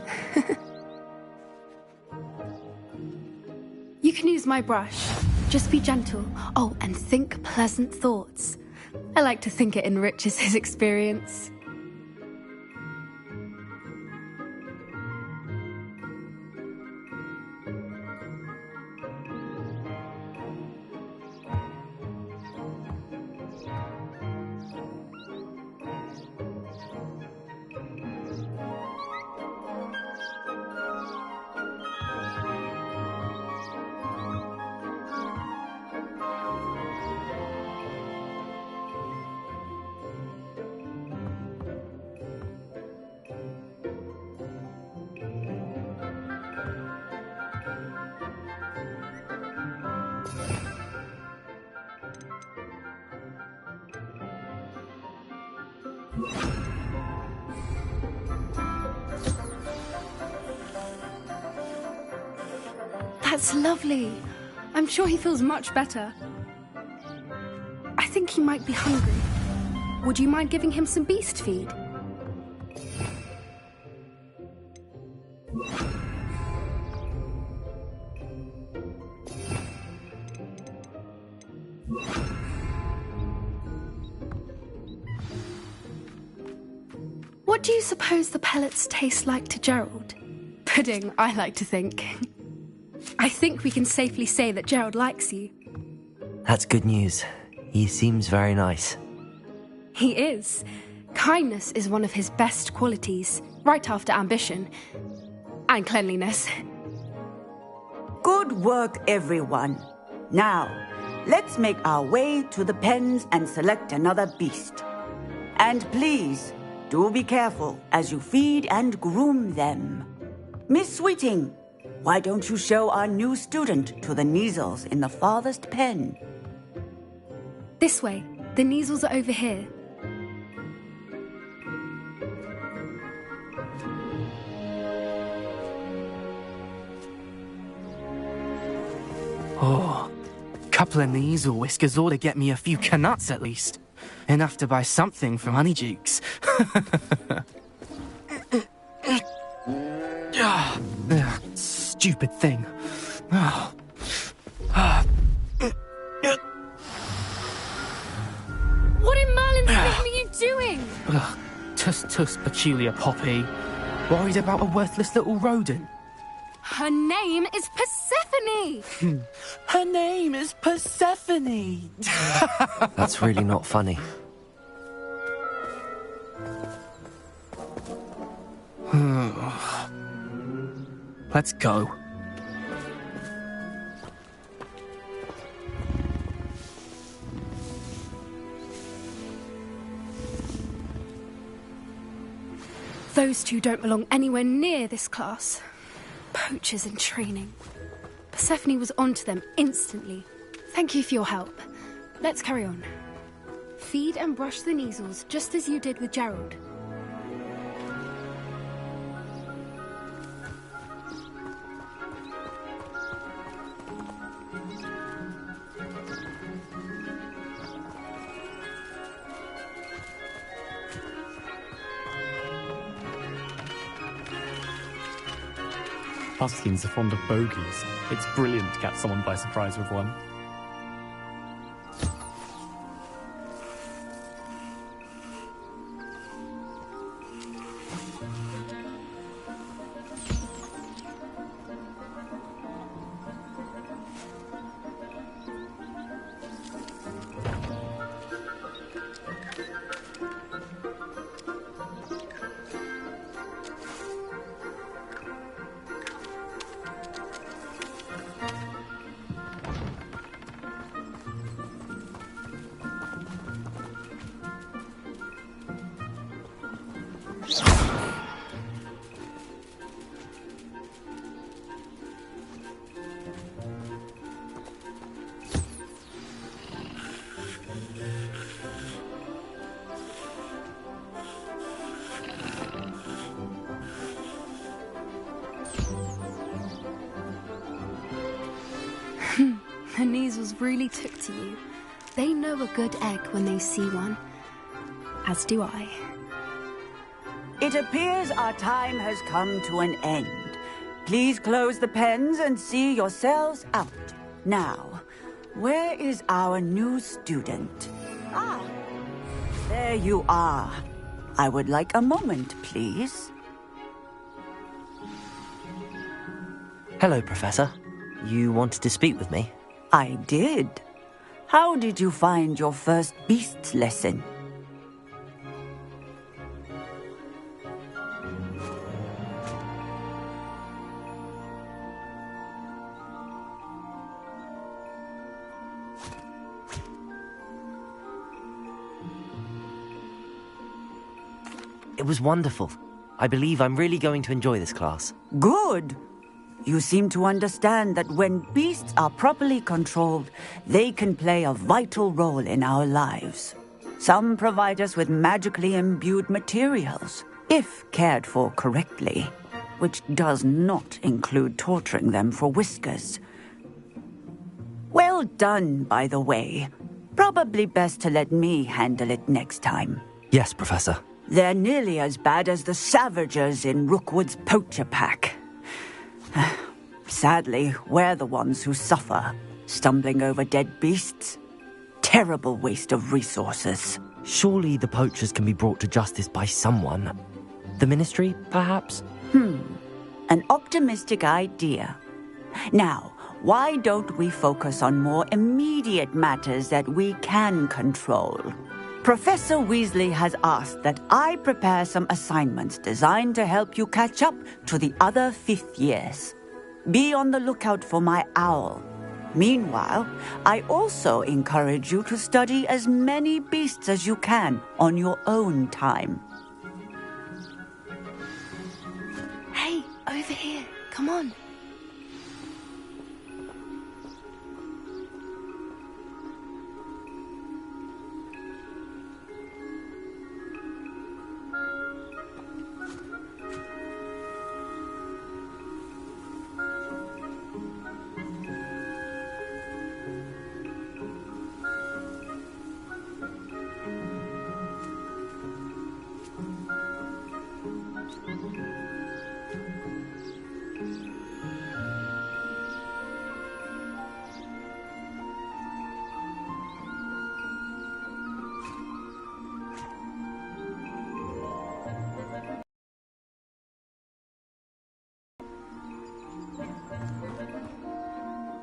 You can use my brush. Just be gentle. Oh, and think pleasant thoughts. I like to think it enriches his experience. That's lovely. I'm sure he feels much better. I think he might be hungry. Would you mind giving him some beast feed? What do you suppose the pellets taste like to Gerald? Pudding, I like to think. I think we can safely say that Gerald likes you. That's good news. He seems very nice. He is. Kindness is one of his best qualities, right after ambition. And cleanliness. Good work, everyone. Now, let's make our way to the pens and select another beast. And please, do be careful as you feed and groom them. Miss Sweeting, why don't you show our new student to the Kneazles in the farthest pen? This way. The Kneazles are over here. Oh, couple of Kneazle whiskers ought to get me a few canuts at least. Enough to buy something from Honeydukes. Stupid thing. What in Merlin's name are you doing? Tuss, peculiar Poppy. Worried about a worthless little rodent. Her name is Persephone! Her name is Persephone! That's really not funny. Let's go. Those two don't belong anywhere near this class. Poachers in training. Persephone was onto them instantly. Thank you for your help. Let's carry on. Feed and brush the Kneazles just as you did with Gerald. Puskins are fond of bogies. It's brilliant to catch someone by surprise with one. The Kneazles really took to you. They know a good egg when they see one. As do I. It appears our time has come to an end. Please close the pens and see yourselves out. Now, where is our new student? Ah, there you are. I would like a moment, please. Hello, Professor. You wanted to speak with me? I did. How did you find your first beasts lesson? It was wonderful. I believe I'm really going to enjoy this class. Good. You seem to understand that when beasts are properly controlled, they can play a vital role in our lives. Some provide us with magically imbued materials, if cared for correctly, which does not include torturing them for whiskers. Well done, by the way. Probably best to let me handle it next time. Yes, Professor. They're nearly as bad as the Savagers in Rookwood's poacher pack. Sadly, we're the ones who suffer, stumbling over dead beasts. Terrible waste of resources. Surely the poachers can be brought to justice by someone. The Ministry, perhaps? An optimistic idea. Now, why don't we focus on more immediate matters that we can control? Professor Weasley has asked that I prepare some assignments designed to help you catch up to the other fifth years. Be on the lookout for my owl. Meanwhile, I also encourage you to study as many beasts as you can on your own time. Hey, over here. Come on.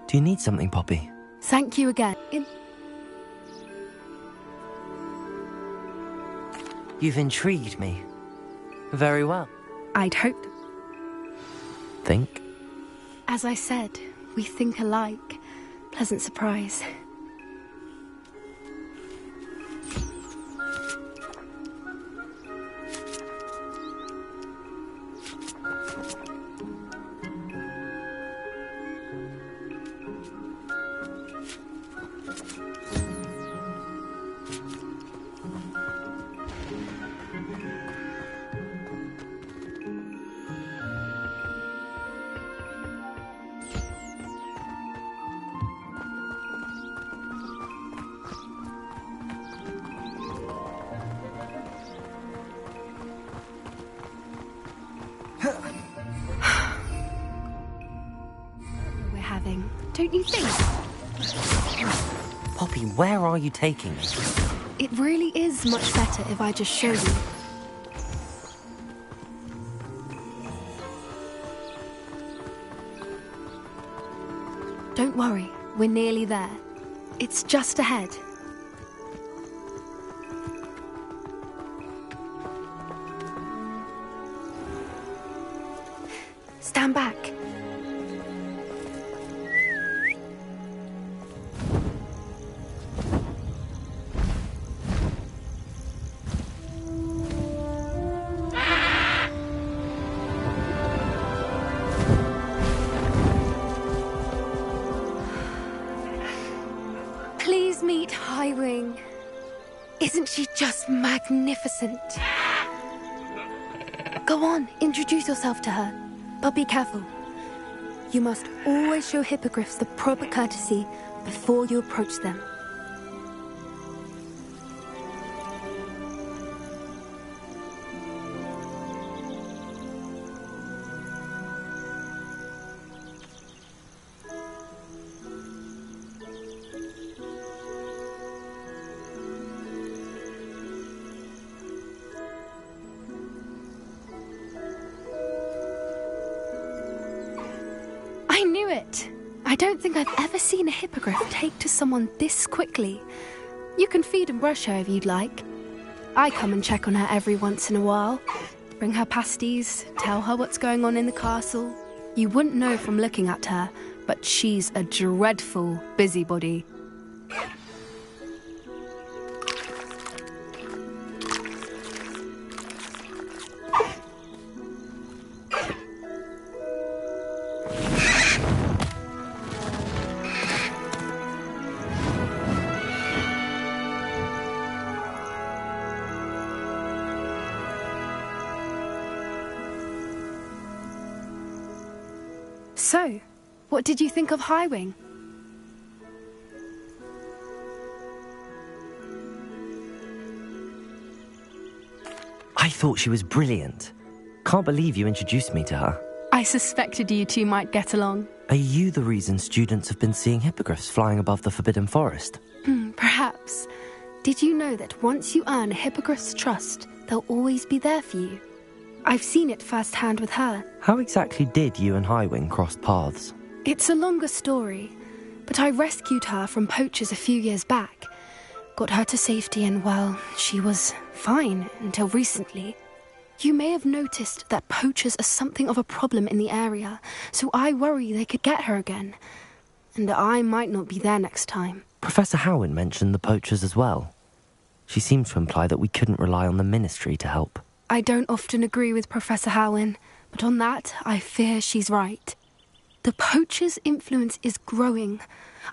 Do you need something, Poppy? Thank you again. You've intrigued me. Very well. I'd hoped. Think? As I said, we think alike. Pleasant surprise. We're having, don't you think? Poppy, where are you taking me? It really is much better if I just show you. Don't worry, we're nearly there. It's just ahead. Stand back. Please meet Highwing. Isn't she just magnificent? Go on, introduce yourself to her. But be careful. You must always show hippogriffs the proper courtesy before you approach them. I knew it! I don't think I've ever seen a hippogriff take to someone this quickly. You can feed and brush her if you'd like. I come and check on her every once in a while. Bring her pasties, tell her what's going on in the castle. You wouldn't know from looking at her, but she's a dreadful busybody. So, what did you think of Highwing? I thought she was brilliant. Can't believe you introduced me to her. I suspected you two might get along. Are you the reason students have been seeing hippogriffs flying above the Forbidden Forest? Perhaps. Did you know that once you earn a hippogriff's trust, they'll always be there for you? I've seen it firsthand with her. How exactly did you and Highwing cross paths? It's a longer story, but I rescued her from poachers a few years back. Got her to safety and, well, she was fine until recently. You may have noticed that poachers are something of a problem in the area, so I worry they could get her again. and I might not be there next time. Professor Howard mentioned the poachers as well. She seemed to imply that we couldn't rely on the ministry to help. I don't often agree with Professor Howard, but on that, I fear she's right. The poachers' influence is growing.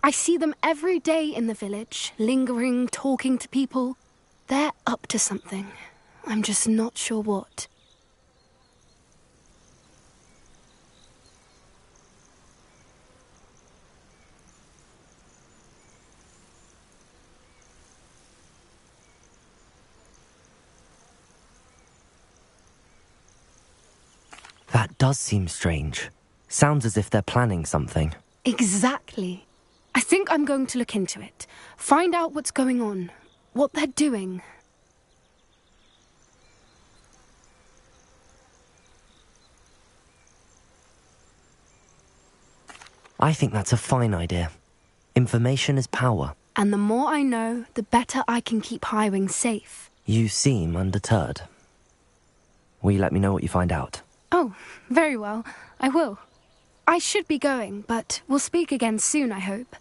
I see them every day in the village, lingering, talking to people. They're up to something. I'm just not sure what. That does seem strange. Sounds as if they're planning something. Exactly. I think I'm going to look into it. Find out what's going on. What they're doing. I think that's a fine idea. Information is power. And the more I know, the better I can keep Highwing safe. You seem undeterred. Will you let me know what you find out? Oh, very well. I will. I should be going, but we'll speak again soon, I hope.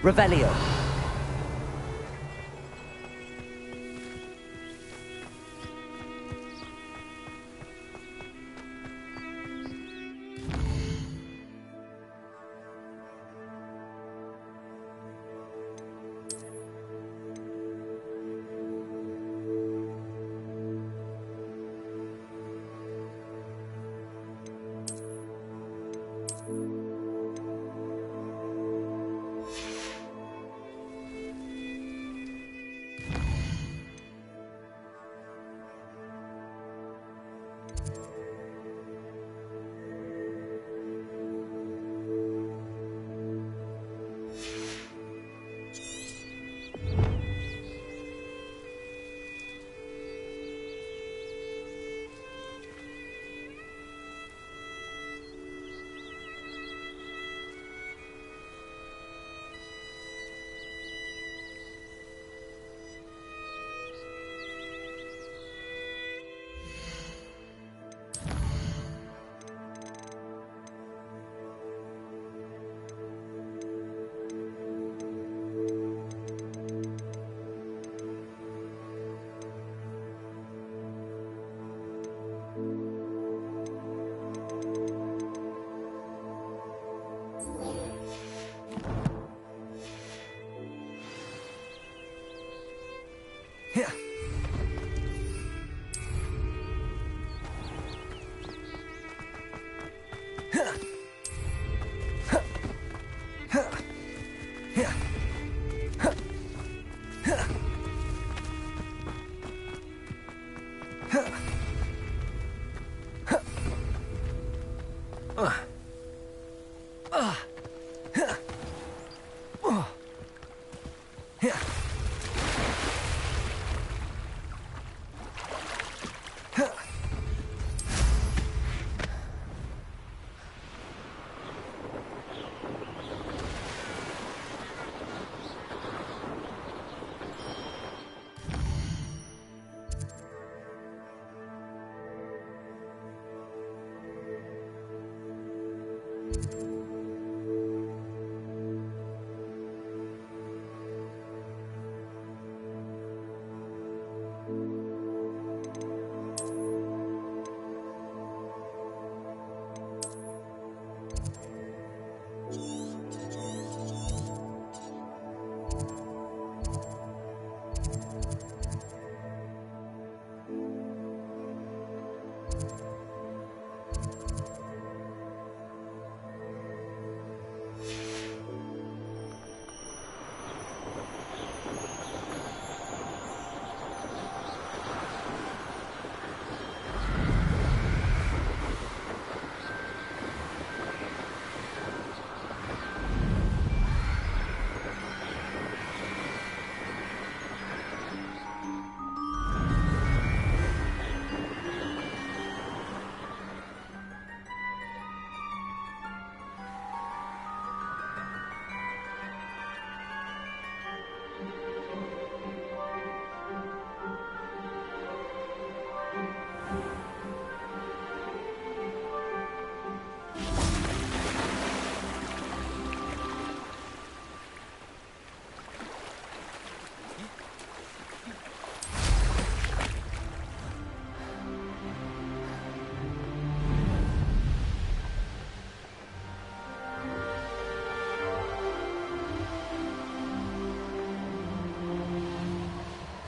Revelio.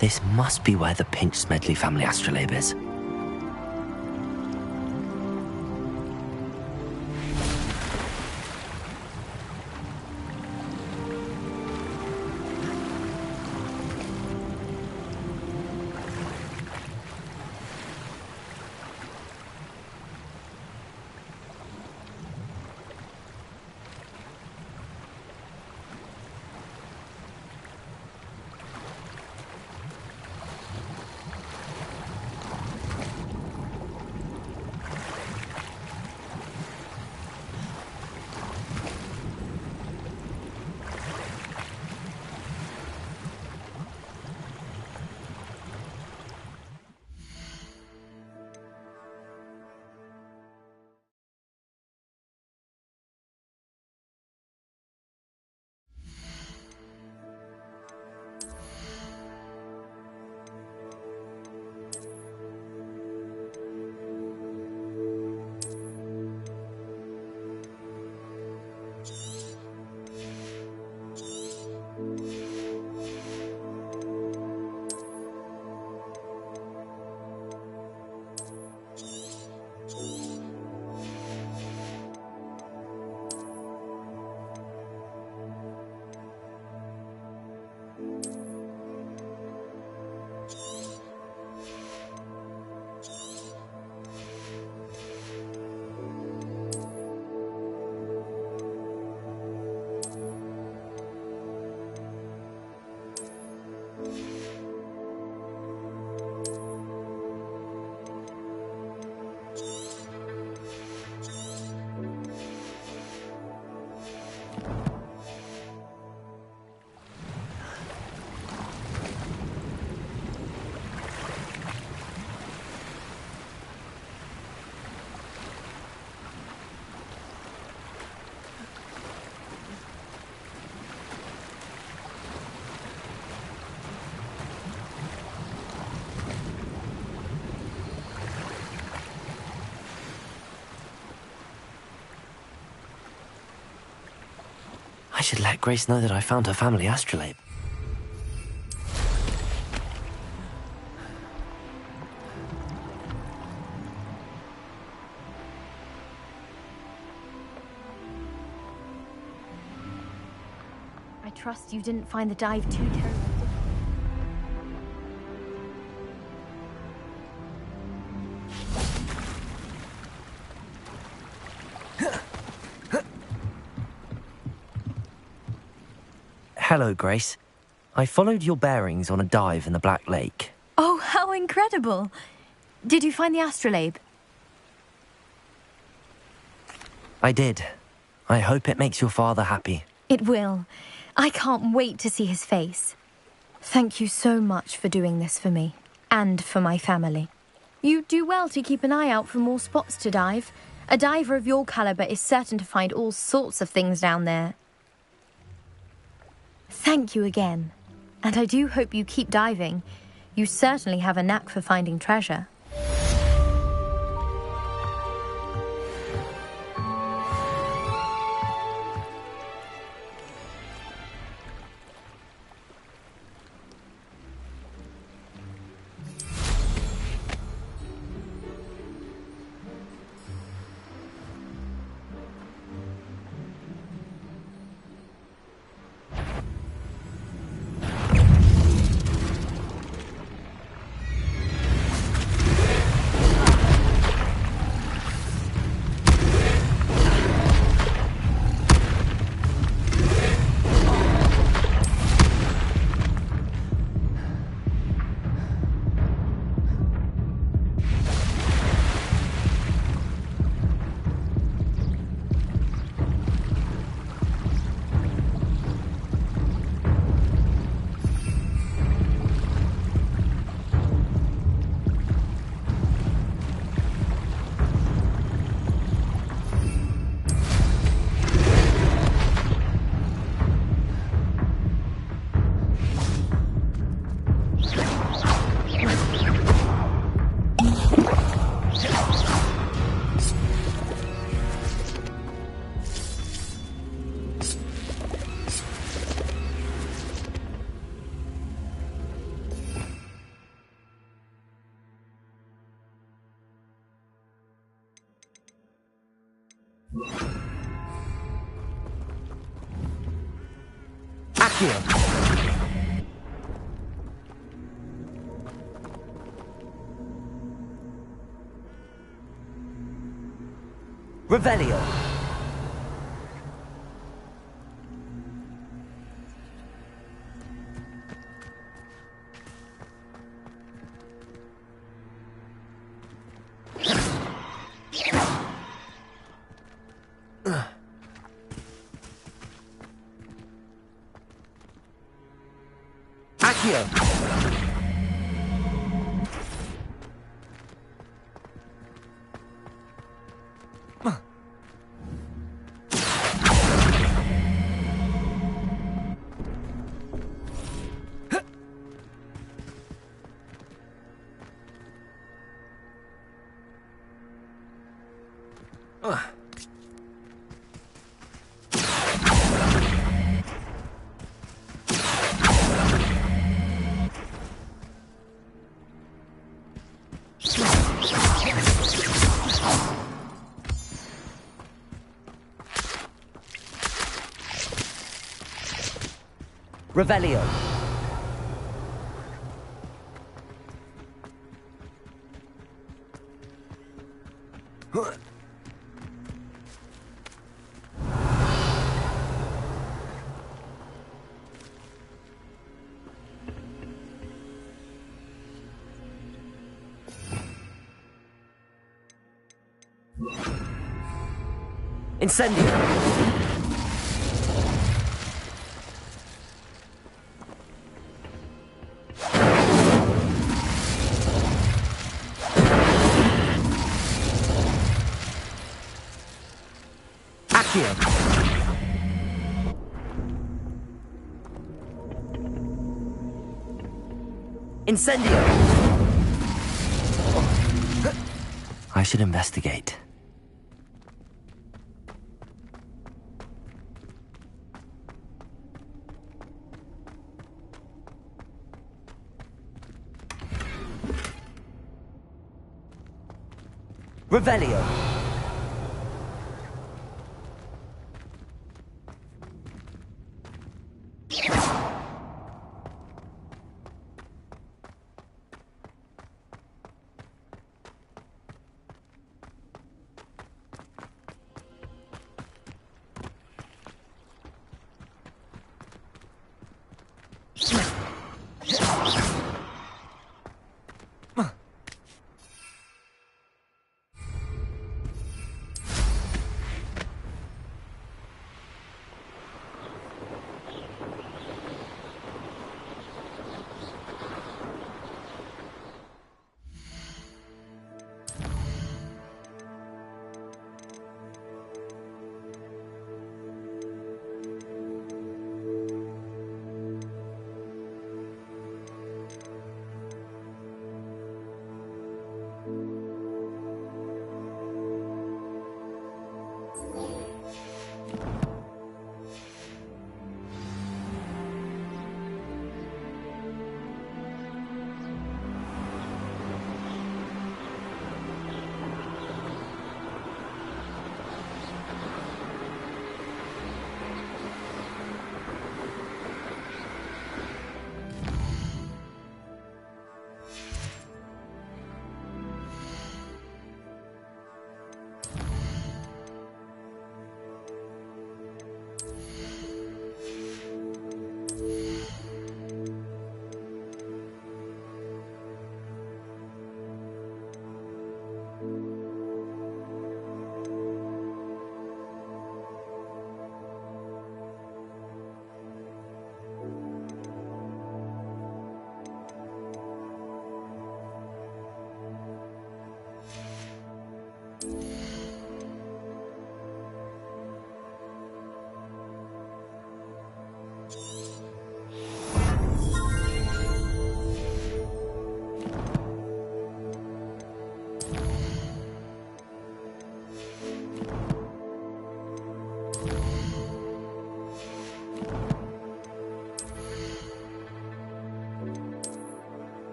This must be where the Pinch Smedley family astrolabe is. I should let Grace know that I found her family astrolabe. I trust you didn't find the dive too terrible. Hello, Grace. I followed your bearings on a dive in the Black Lake. Oh, how incredible! Did you find the astrolabe? I did. I hope it makes your father happy. It will. I can't wait to see his face. Thank you so much for doing this for me, and for my family. You do well to keep an eye out for more spots to dive. A diver of your caliber is certain to find all sorts of things down there. Thank you again. And I do hope you keep diving. You certainly have a knack for finding treasure. Accio. Revelio. Accio. Revelio. Incendio. Accio. Incendio. I should investigate. Revelio.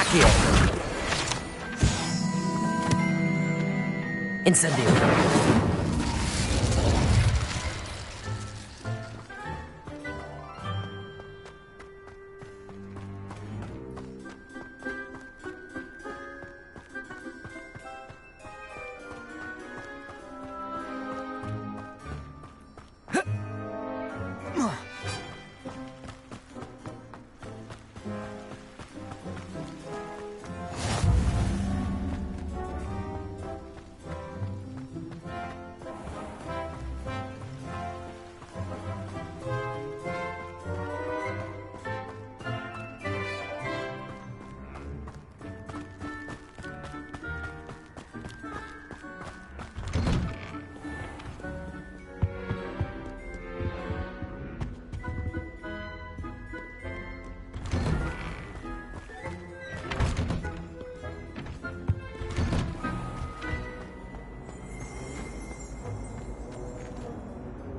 Accio. Incendio.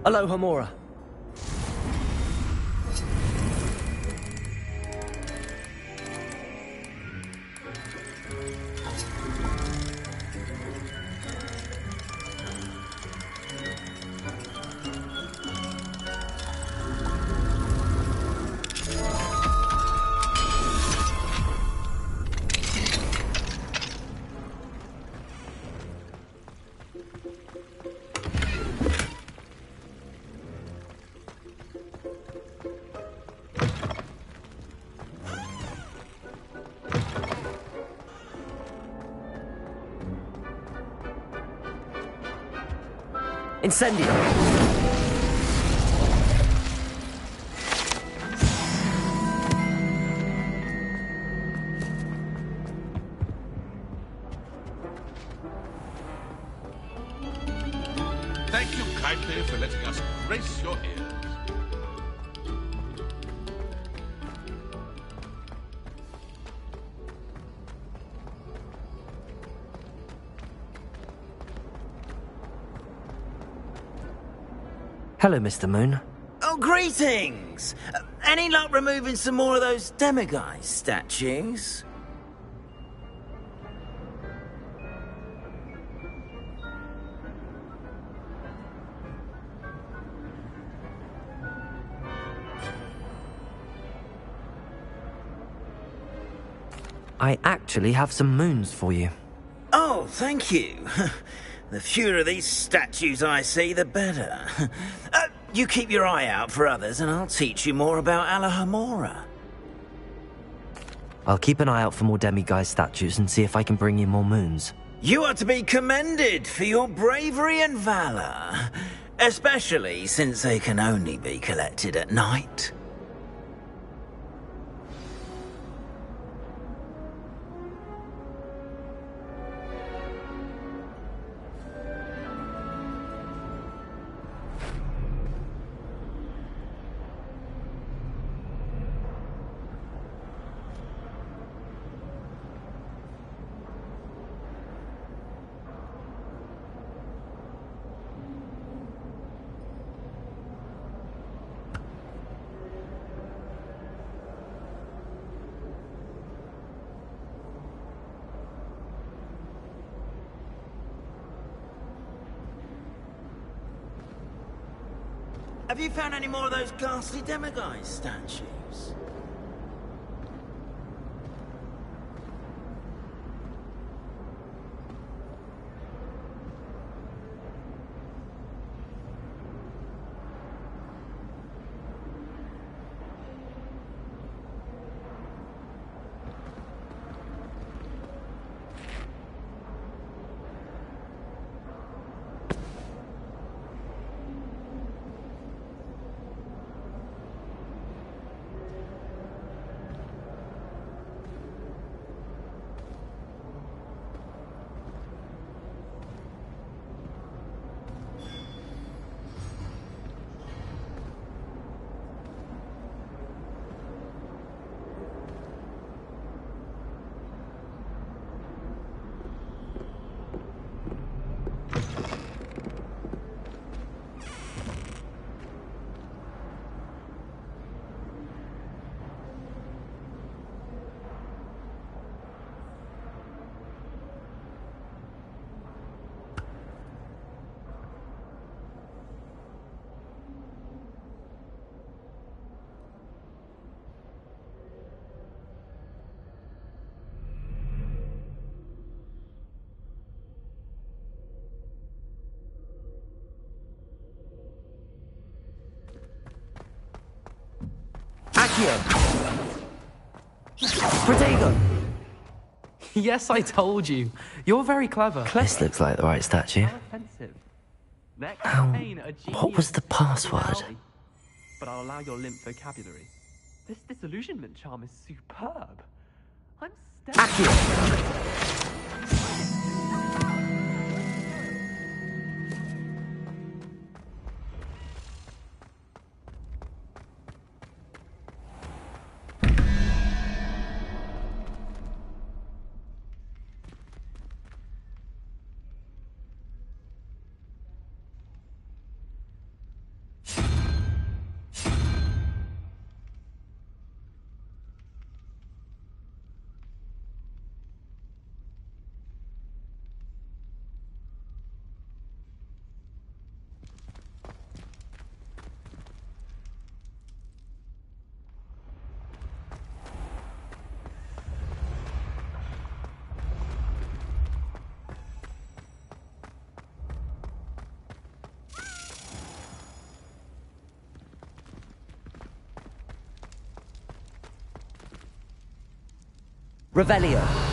Aloha Mora. Incendio. Thank you kindly for letting us grace your ears. Hello, Mr. Moon. Oh, greetings! Any luck removing some more of those demiguise statues? I actually have some moons for you. Oh, thank you. The fewer of these statues I see, the better. You keep your eye out for others, and I'll teach you more about Alahamora. I'll keep an eye out for more demiguise statues and see if I can bring you more moons. You are to be commended for your bravery and valor, especially since they can only be collected at night. Have you found any more of those ghastly demiguise statues? Accio! Protego! Yes, I told you. You're very clever. This looks like the right statue. What was the password? But I'll allow your limp vocabulary. This disillusionment charm is superb. I'm Accio! Revelio.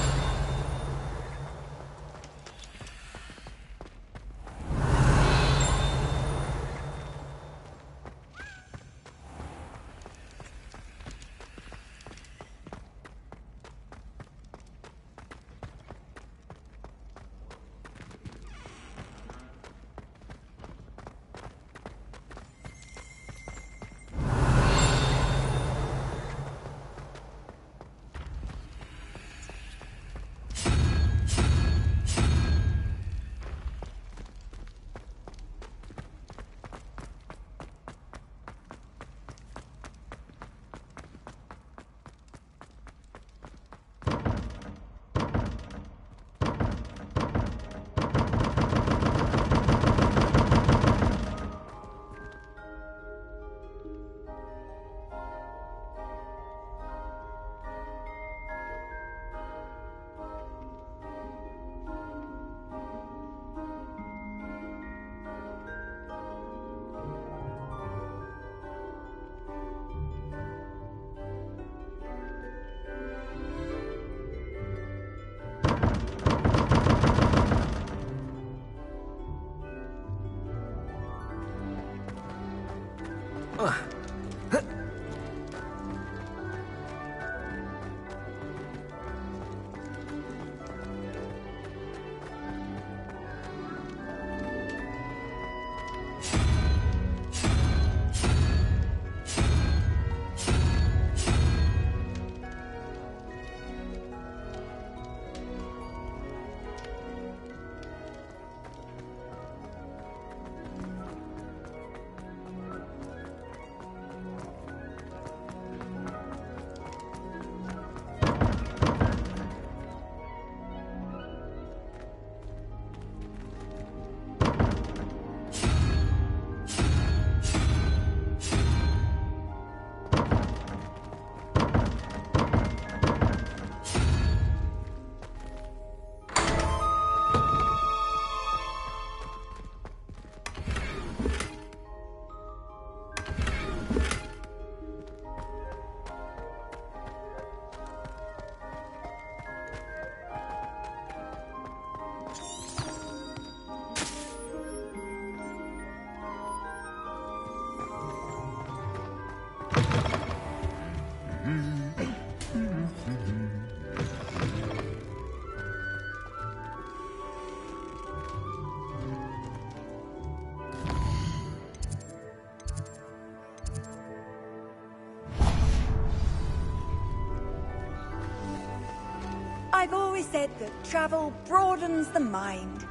I've always said that travel broadens the mind.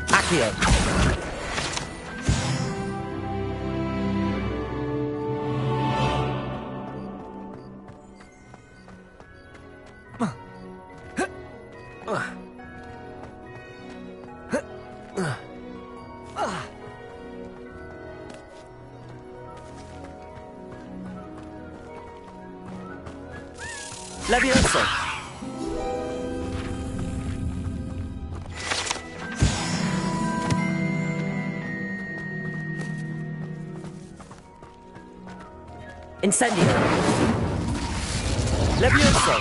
Accio. Levioso. Incendio. Levioso.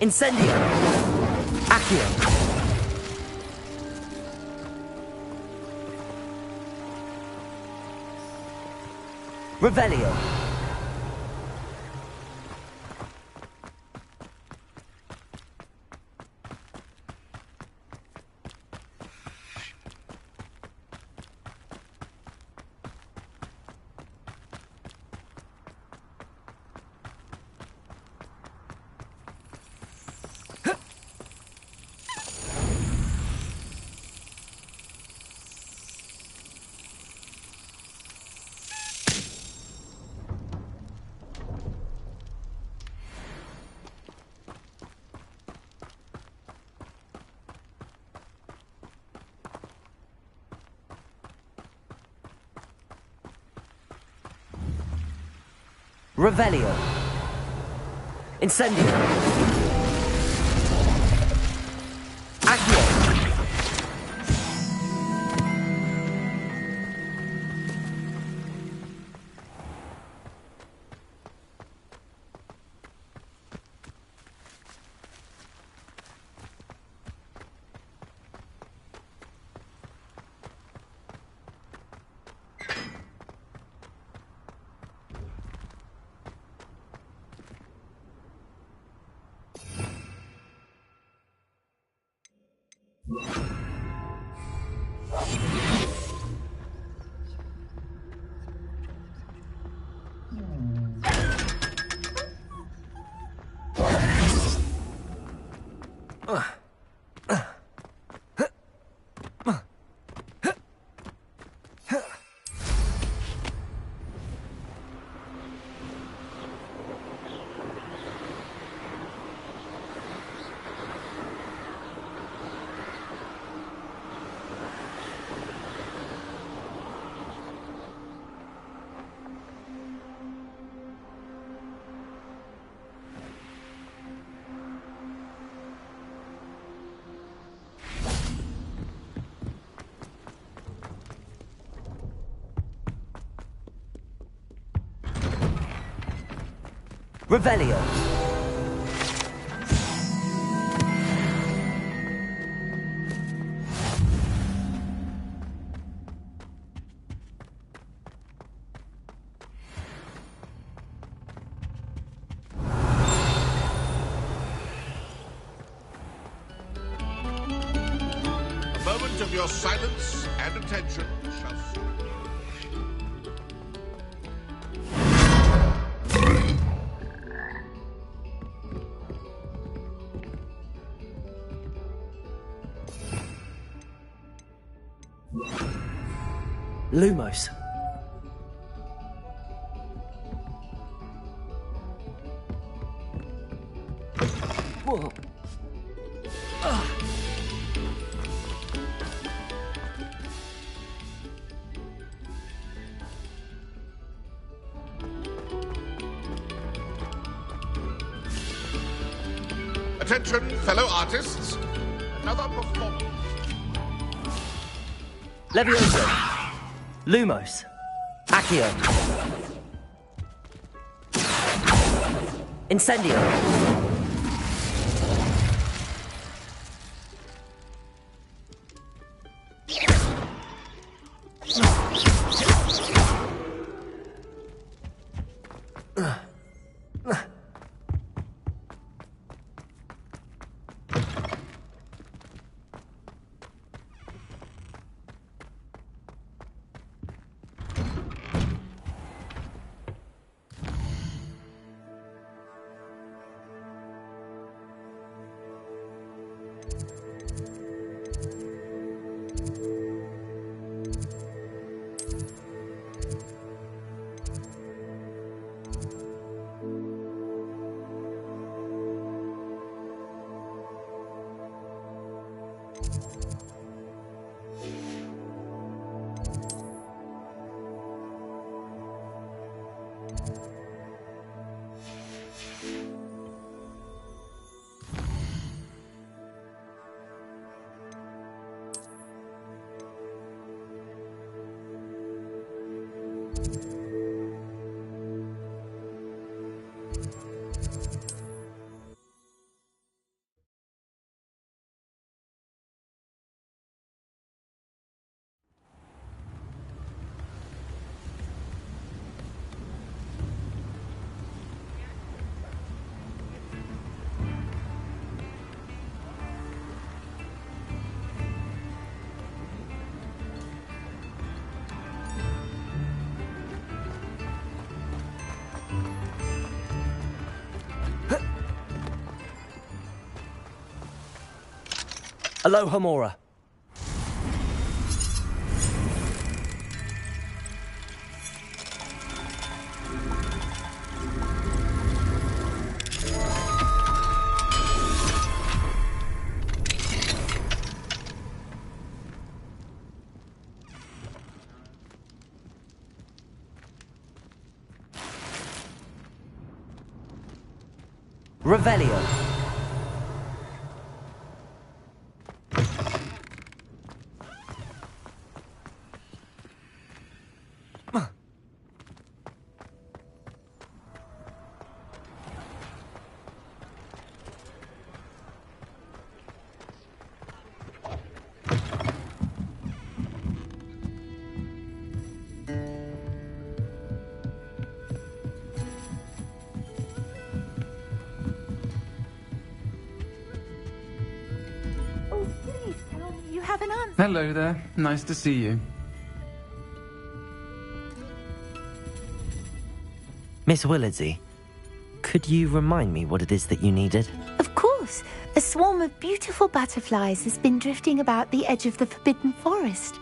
Incendio. Accio. Revelio. Revelio. Incendio. Accio. Revelio. A moment of your silence and attention shall soon. Lumos. Whoa. Attention, fellow artists. Another performance. Levioso. Lumos. Accio. Incendio. Aloha Mora. Revelio. Hello there. Nice to see you. Miss Willardsey, could you remind me what it is that you needed? Of course. A swarm of beautiful butterflies has been drifting about the edge of the Forbidden Forest.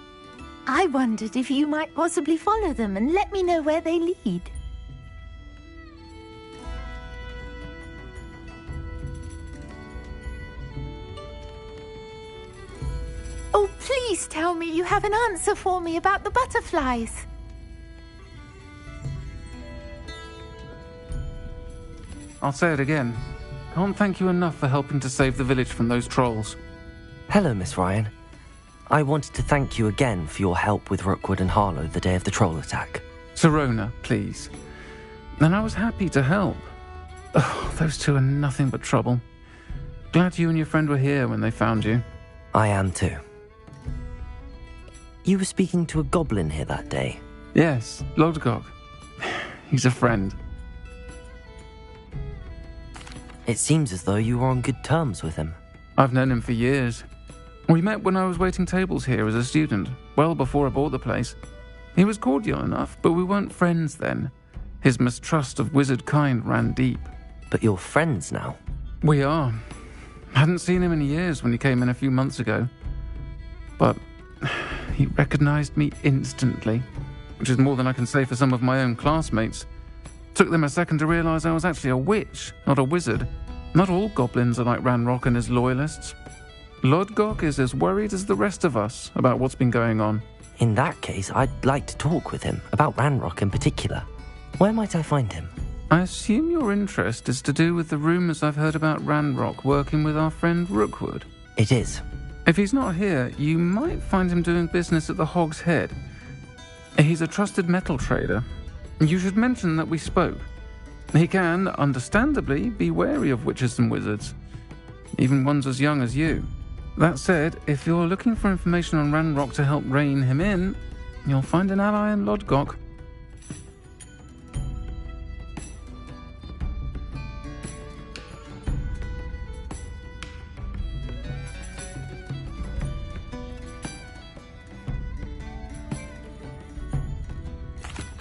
I wondered if you might possibly follow them and let me know where they lead. Oh, please tell me you have an answer for me about the butterflies. I'll say it again. Can't thank you enough for helping to save the village from those trolls. Hello, Miss Ryan. I wanted to thank you again for your help with Rookwood and Harlow the day of the troll attack. Sirona, please. And I was happy to help. Oh, those two are nothing but trouble. Glad you and your friend were here when they found you. I am too. You were speaking to a goblin here that day. Yes, Lodgok. He's a friend. It seems as though you were on good terms with him. I've known him for years. We met when I was waiting tables here as a student, well before I bought the place. He was cordial enough, but we weren't friends then. His mistrust of wizard kind ran deep. But you're friends now? We are. Hadn't seen him in years when he came in a few months ago. But he recognized me instantly, which is more than I can say for some of my own classmates. Took them a second to realize I was actually a witch, not a wizard. Not all goblins are like Ranrock and his loyalists. Lodgok is as worried as the rest of us about what's been going on. In that case, I'd like to talk with him, about Ranrock in particular. Where might I find him? I assume your interest is to do with the rumors I've heard about Ranrock working with our friend Rookwood. It is. If he's not here, you might find him doing business at the Hog's Head. He's a trusted metal trader. You should mention that we spoke. He can, understandably, be wary of witches and wizards, even ones as young as you. That said, if you're looking for information on Ranrock to help rein him in, you'll find an ally in Lodgok.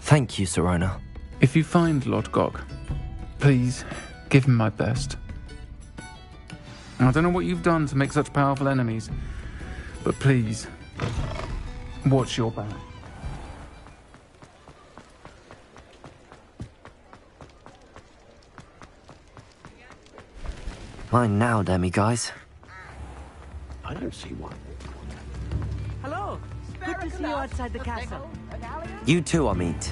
Thank you, Sirona. If you find Lodgok, please give him my best. I don't know what you've done to make such powerful enemies, but please, watch your back. Mine now, demi-guys. I don't see one. Hello. Good to see you outside the castle. You too, Amit.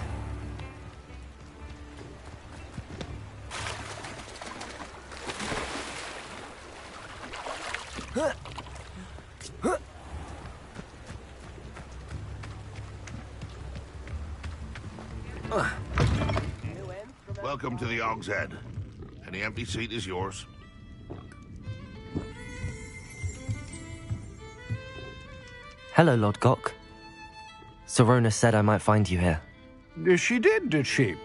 Welcome to the Hog's Head. Any empty seat is yours. Hello, Lodgok. Sirona said I might find you here. She did she?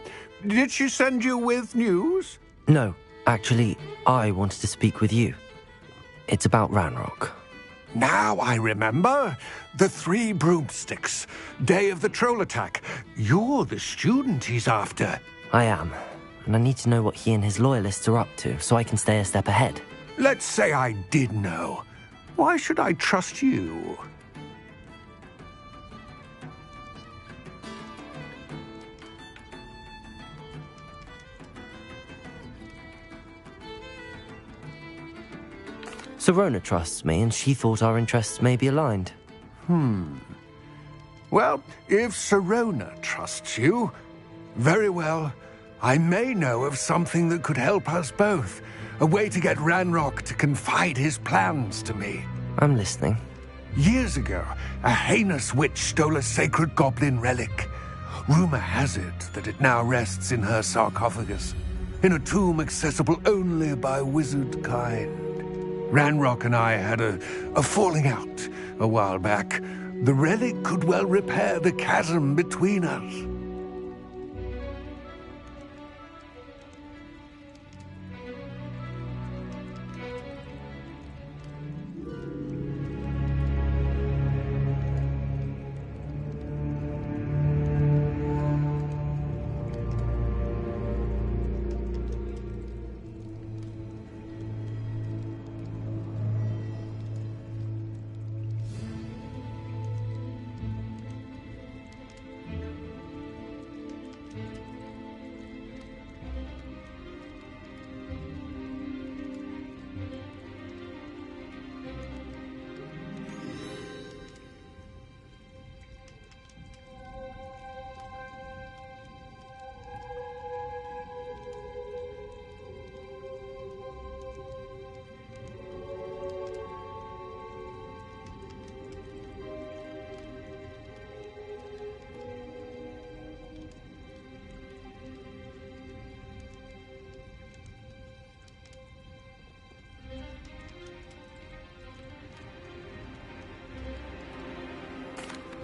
Did she send you with news? No, actually, I wanted to speak with you. It's about Ranrock. Now I remember. The 3 broomsticks. Day of the troll attack. You're the student he's after. I am, and I need to know what he and his loyalists are up to so I can stay a step ahead. Let's say I did know. Why should I trust you? Serona trusts me, and she thought our interests may be aligned. Well, if Serona trusts you, very well. I may know of something that could help us both. A way to get Ranrock to confide his plans to me. I'm listening. Years ago, a heinous witch stole a sacred goblin relic. Rumor has it that it now rests in her sarcophagus, in a tomb accessible only by wizard kind. Ranrock and I had a falling out a while back. The relic could well repair the chasm between us.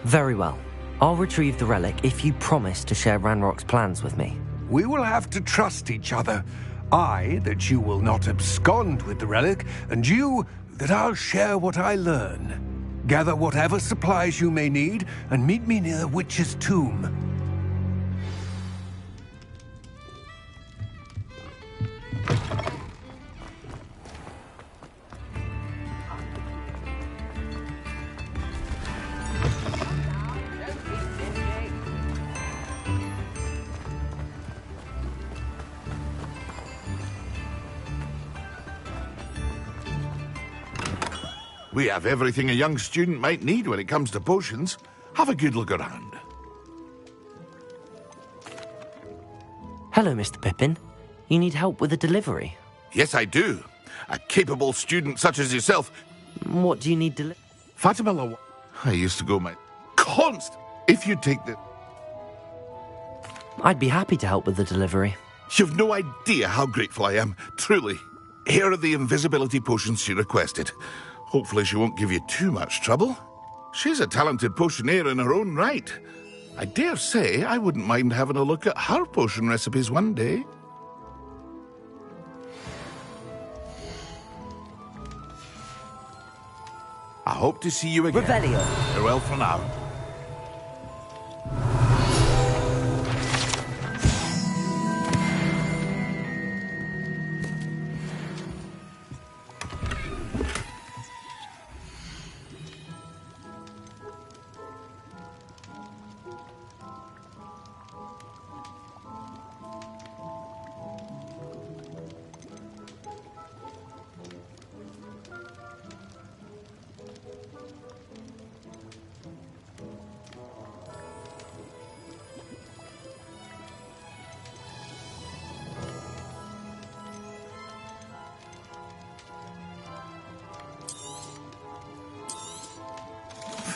Very well. I'll retrieve the relic if you promise to share Ranrock's plans with me. We will have to trust each other. I, that you will not abscond with the relic, and you, that I'll share what I learn. Gather whatever supplies you may need, and meet me near the witch's tomb. We have everything a young student might need when it comes to potions. Have a good look around. Hello, Mr. Pippin. You need help with a delivery? Yes, I do. A capable student such as yourself. What do you need Fatima, I used to go my If you take the... I'd be happy to help with the delivery. You've no idea how grateful I am, truly. Here are the invisibility potions she requested. Hopefully she won't give you too much trouble. She's a talented potioneer in her own right. I dare say I wouldn't mind having a look at her potion recipes one day. I hope to see you again. Revelio. Farewell for now.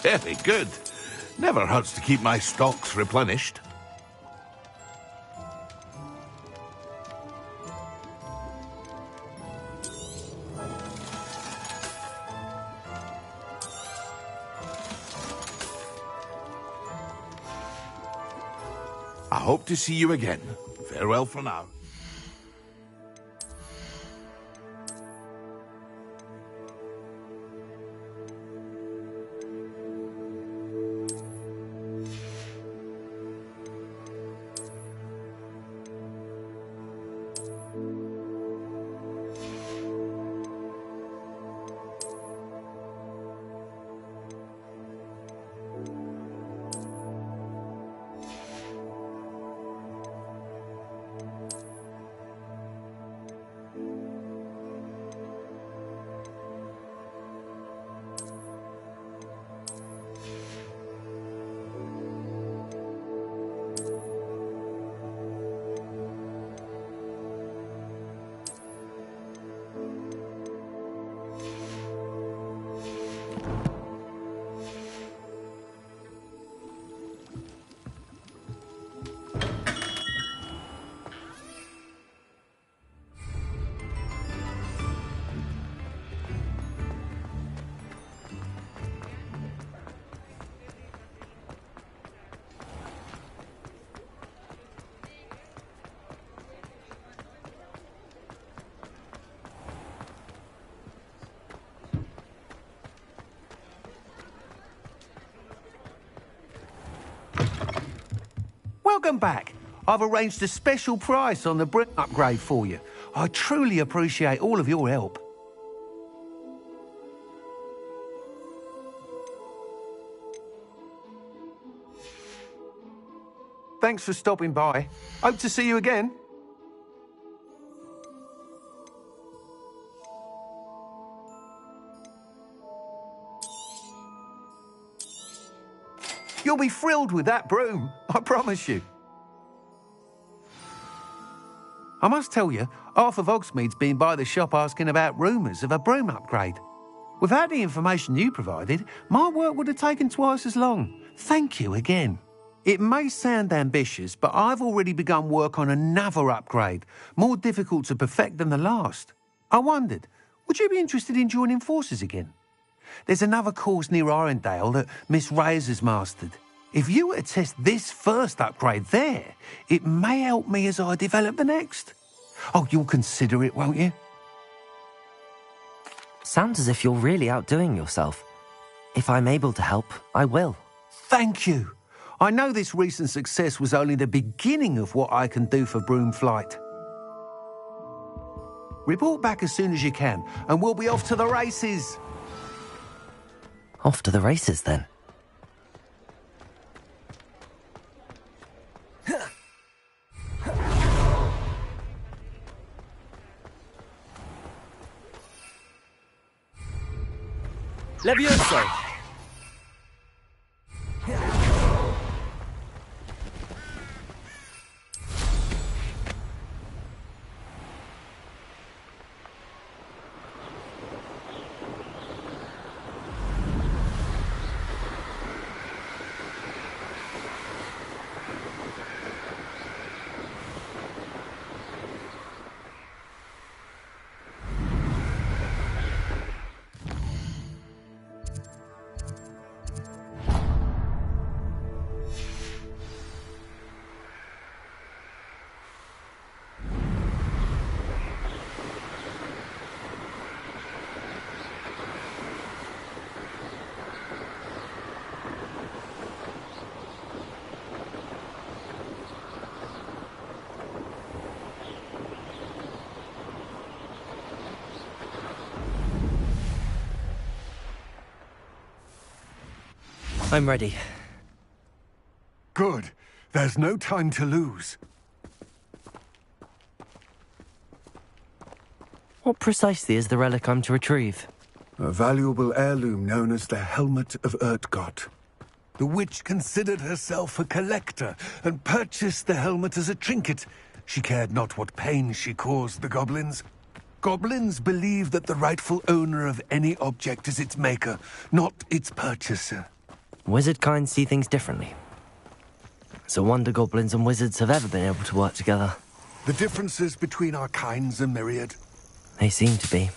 Very good. Never hurts to keep my stocks replenished. I hope to see you again. Farewell for now. Welcome back. I've arranged a special price on the broom upgrade for you. I truly appreciate all of your help. Thanks for stopping by. Hope to see you again. You'll be thrilled with that broom, I promise you. I must tell you, half of Hogsmeade's been by the shop asking about rumours of a broom upgrade. Without the information you provided, my work would have taken twice as long. Thank you again. It may sound ambitious, but I've already begun work on another upgrade, more difficult to perfect than the last. I wondered, would you be interested in joining forces again? There's another course near Irondale that Miss Reyes has mastered. If you were to test this first upgrade there, it may help me as I develop the next. Oh, you'll consider it, won't you? Sounds as if you're really outdoing yourself. If I'm able to help, I will. Thank you. I know this recent success was only the beginning of what I can do for broom flight. Report back as soon as you can, and we'll be off to the races. Off to the races, then. Levioso! I'm ready. Good. There's no time to lose. What precisely is the relic I'm to retrieve? A valuable heirloom known as the Helmet of Urtgott. The witch considered herself a collector and purchased the helmet as a trinket. She cared not what pain she caused the goblins. Goblins believe that the rightful owner of any object is its maker, not its purchaser. Wizard kind see things differently. It's a wonder goblins and wizards have ever been able to work together. The differences between our kinds are myriad. They seem to be.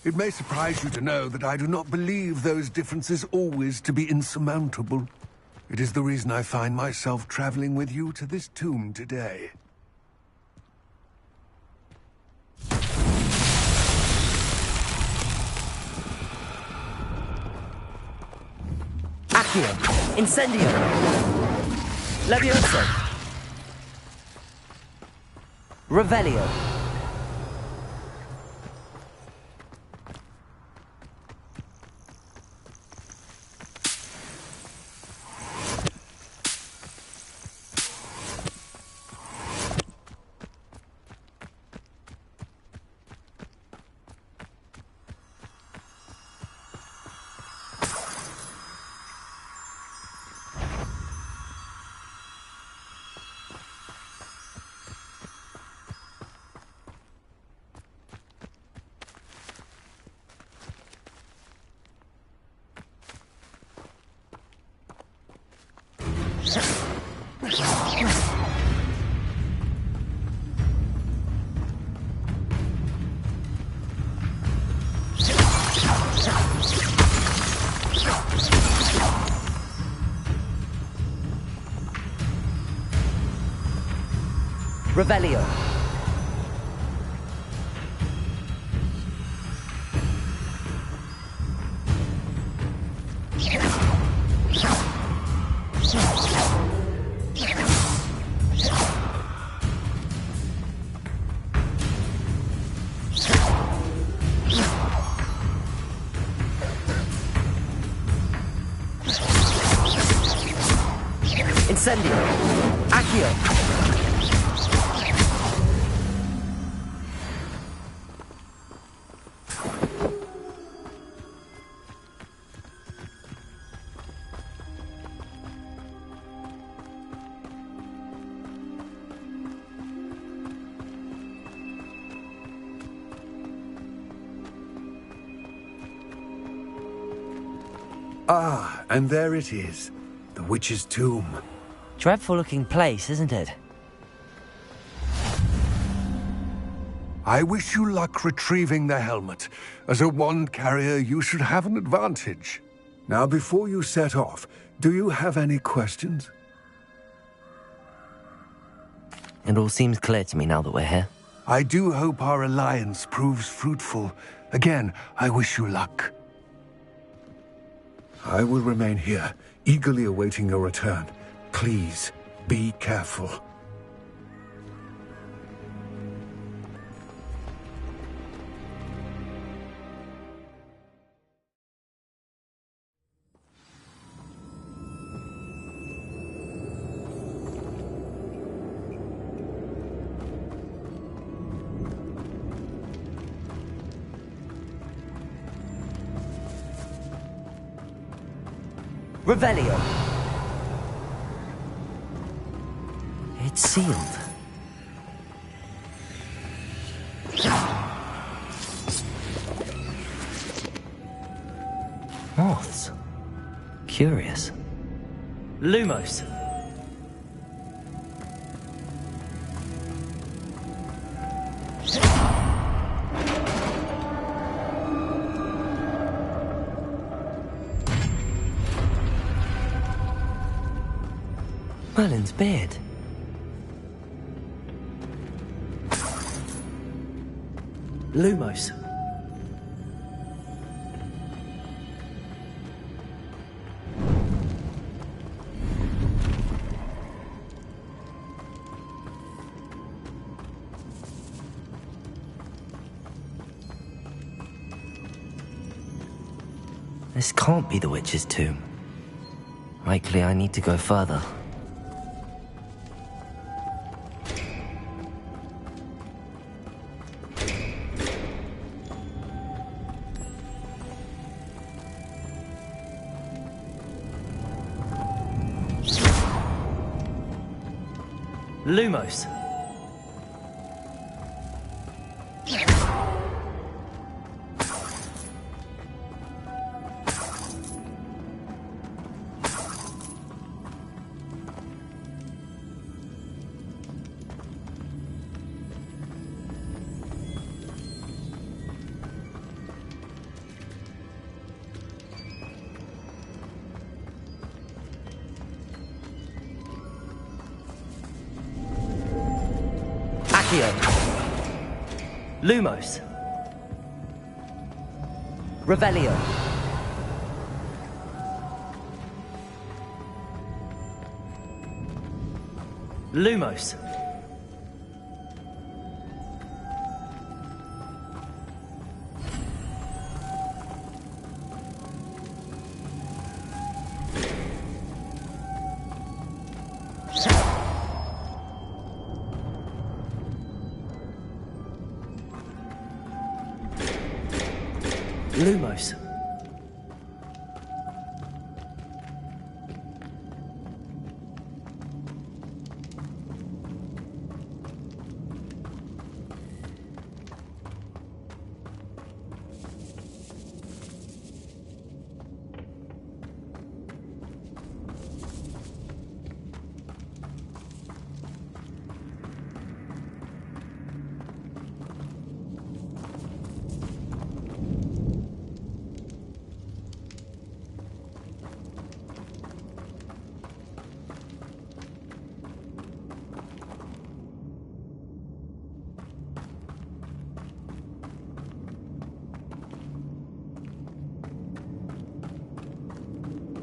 It may surprise you to know that I do not believe those differences always to be insurmountable. It is the reason I find myself traveling with you to this tomb today. Accio! Incendio! Levioso! Revelio! Revelio. Incendio! Accio! Ah, and there it is. The witch's tomb. Dreadful looking place, isn't it? I wish you luck retrieving the helmet. As a wand carrier, you should have an advantage. Now, before you set off, do you have any questions? It all seems clear to me now that we're here. I do hope our alliance proves fruitful. Again, I wish you luck. I will remain here, eagerly awaiting your return. Please, be careful. Revelio! It's sealed. Moths. Curious. Lumos. Merlin's beard. Lumos. This can't be the witch's tomb. Likely I need to go further. Lumos. Lumos. Revelio. Lumos. Lumos.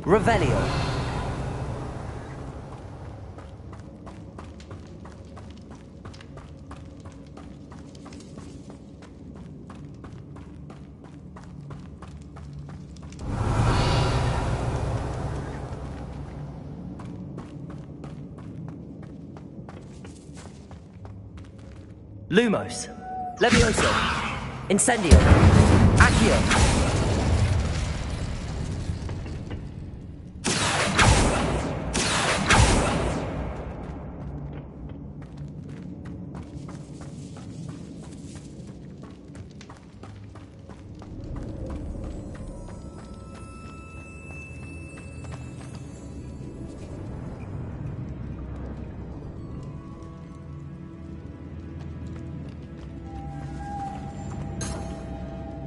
Revelio. Lumos. Levioso. Incendio. Accio.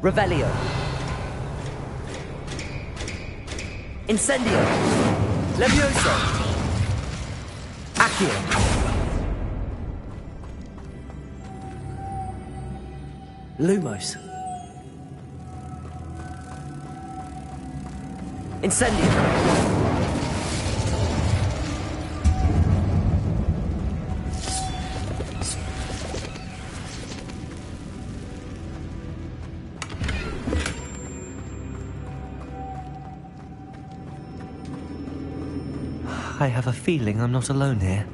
Revelio. Incendio. Levioso. Accio. Lumos. Incendio. I have a feeling I'm not alone here.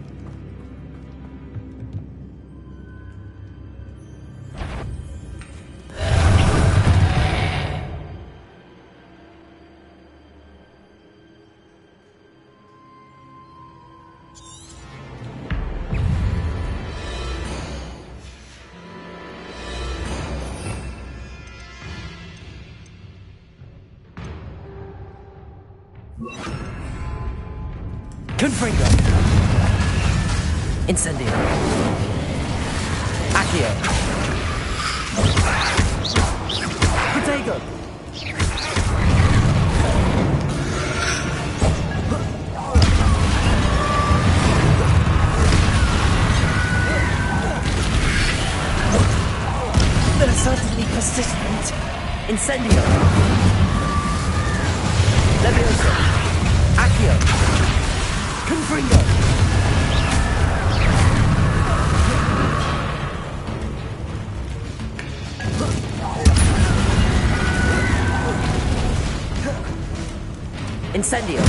Confringo. Incendio. Accio. Protego. They're certainly persistent. Incendio. Levioso. Accio. Confringo! Incendio!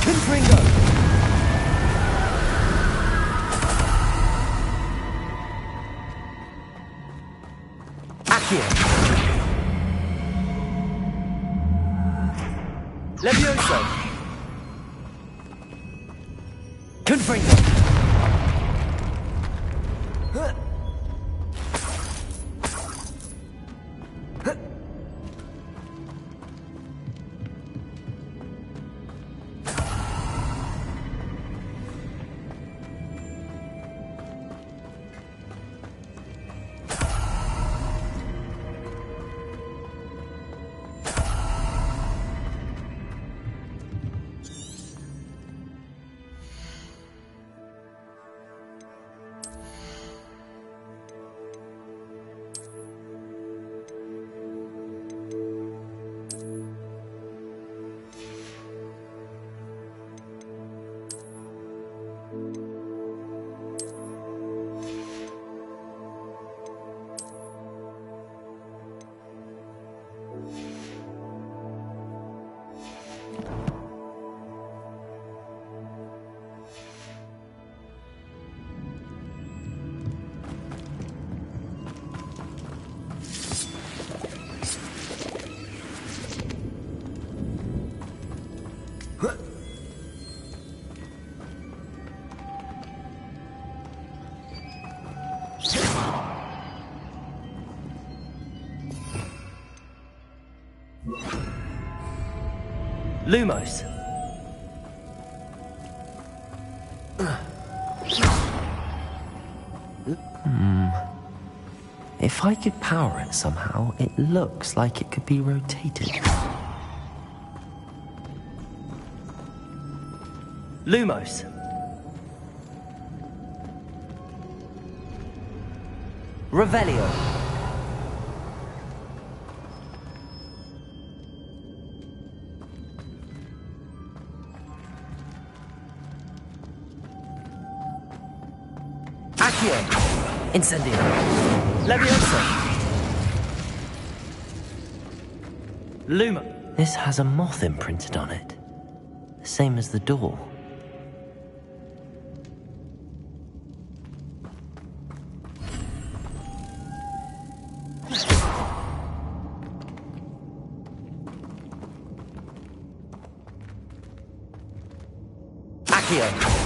Confringo! Accio! Levioso! Confringo! Lumos. If I could power it somehow, it looks like it could be rotated. Lumos. Revelio. Accio. Incendio. Levioso. Luma. This has a moth imprinted on it. The same as the door. Accio.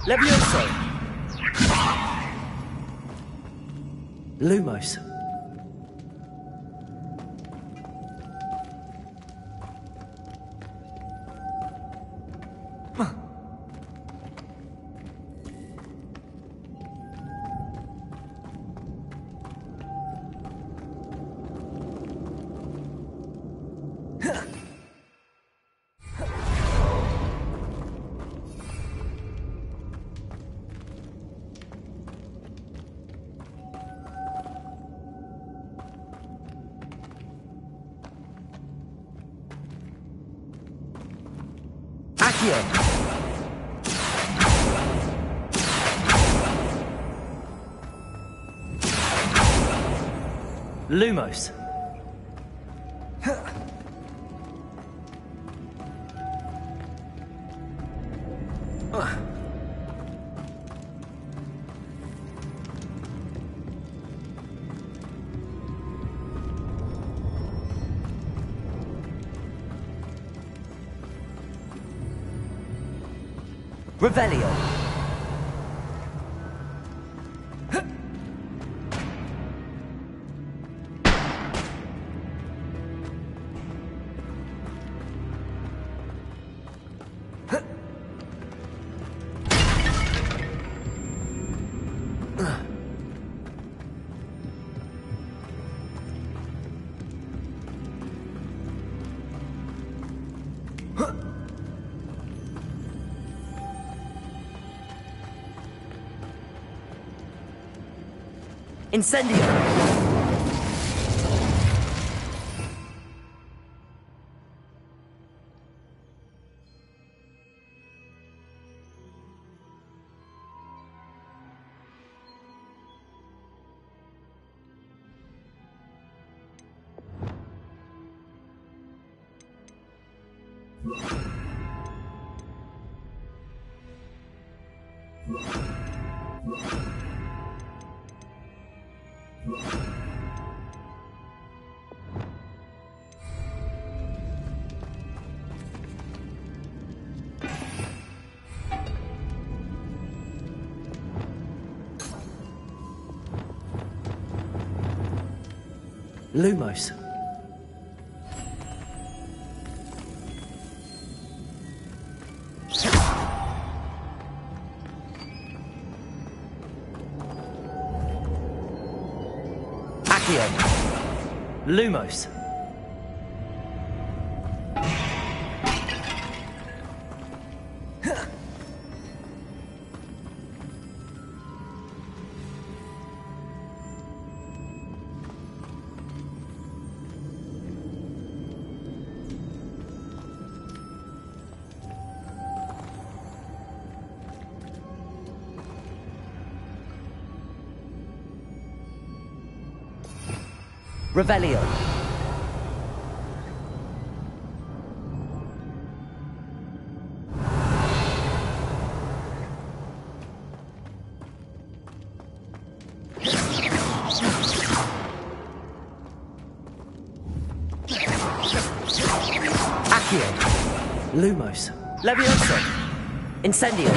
Levioso. Lumos. Accio. Lumos. Revelio. Incendio. Lumos. Accio. Lumos. Revelio. Accio. Lumos. Levioso. Incendio.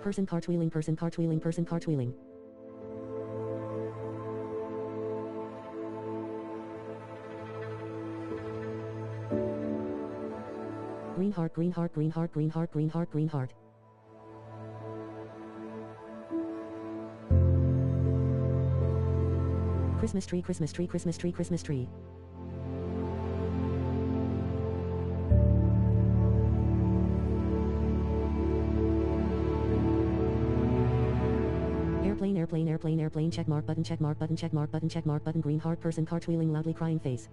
Person cartwheeling, person cartwheeling, person cartwheeling. Green heart, green heart, green heart, green heart, green heart, green heart. Christmas tree, Christmas tree, Christmas tree, Christmas tree. Airplane, airplane, airplane, airplane, check mark button, check mark button, check mark button, check mark button, green heart, person cartwheeling, loudly crying face.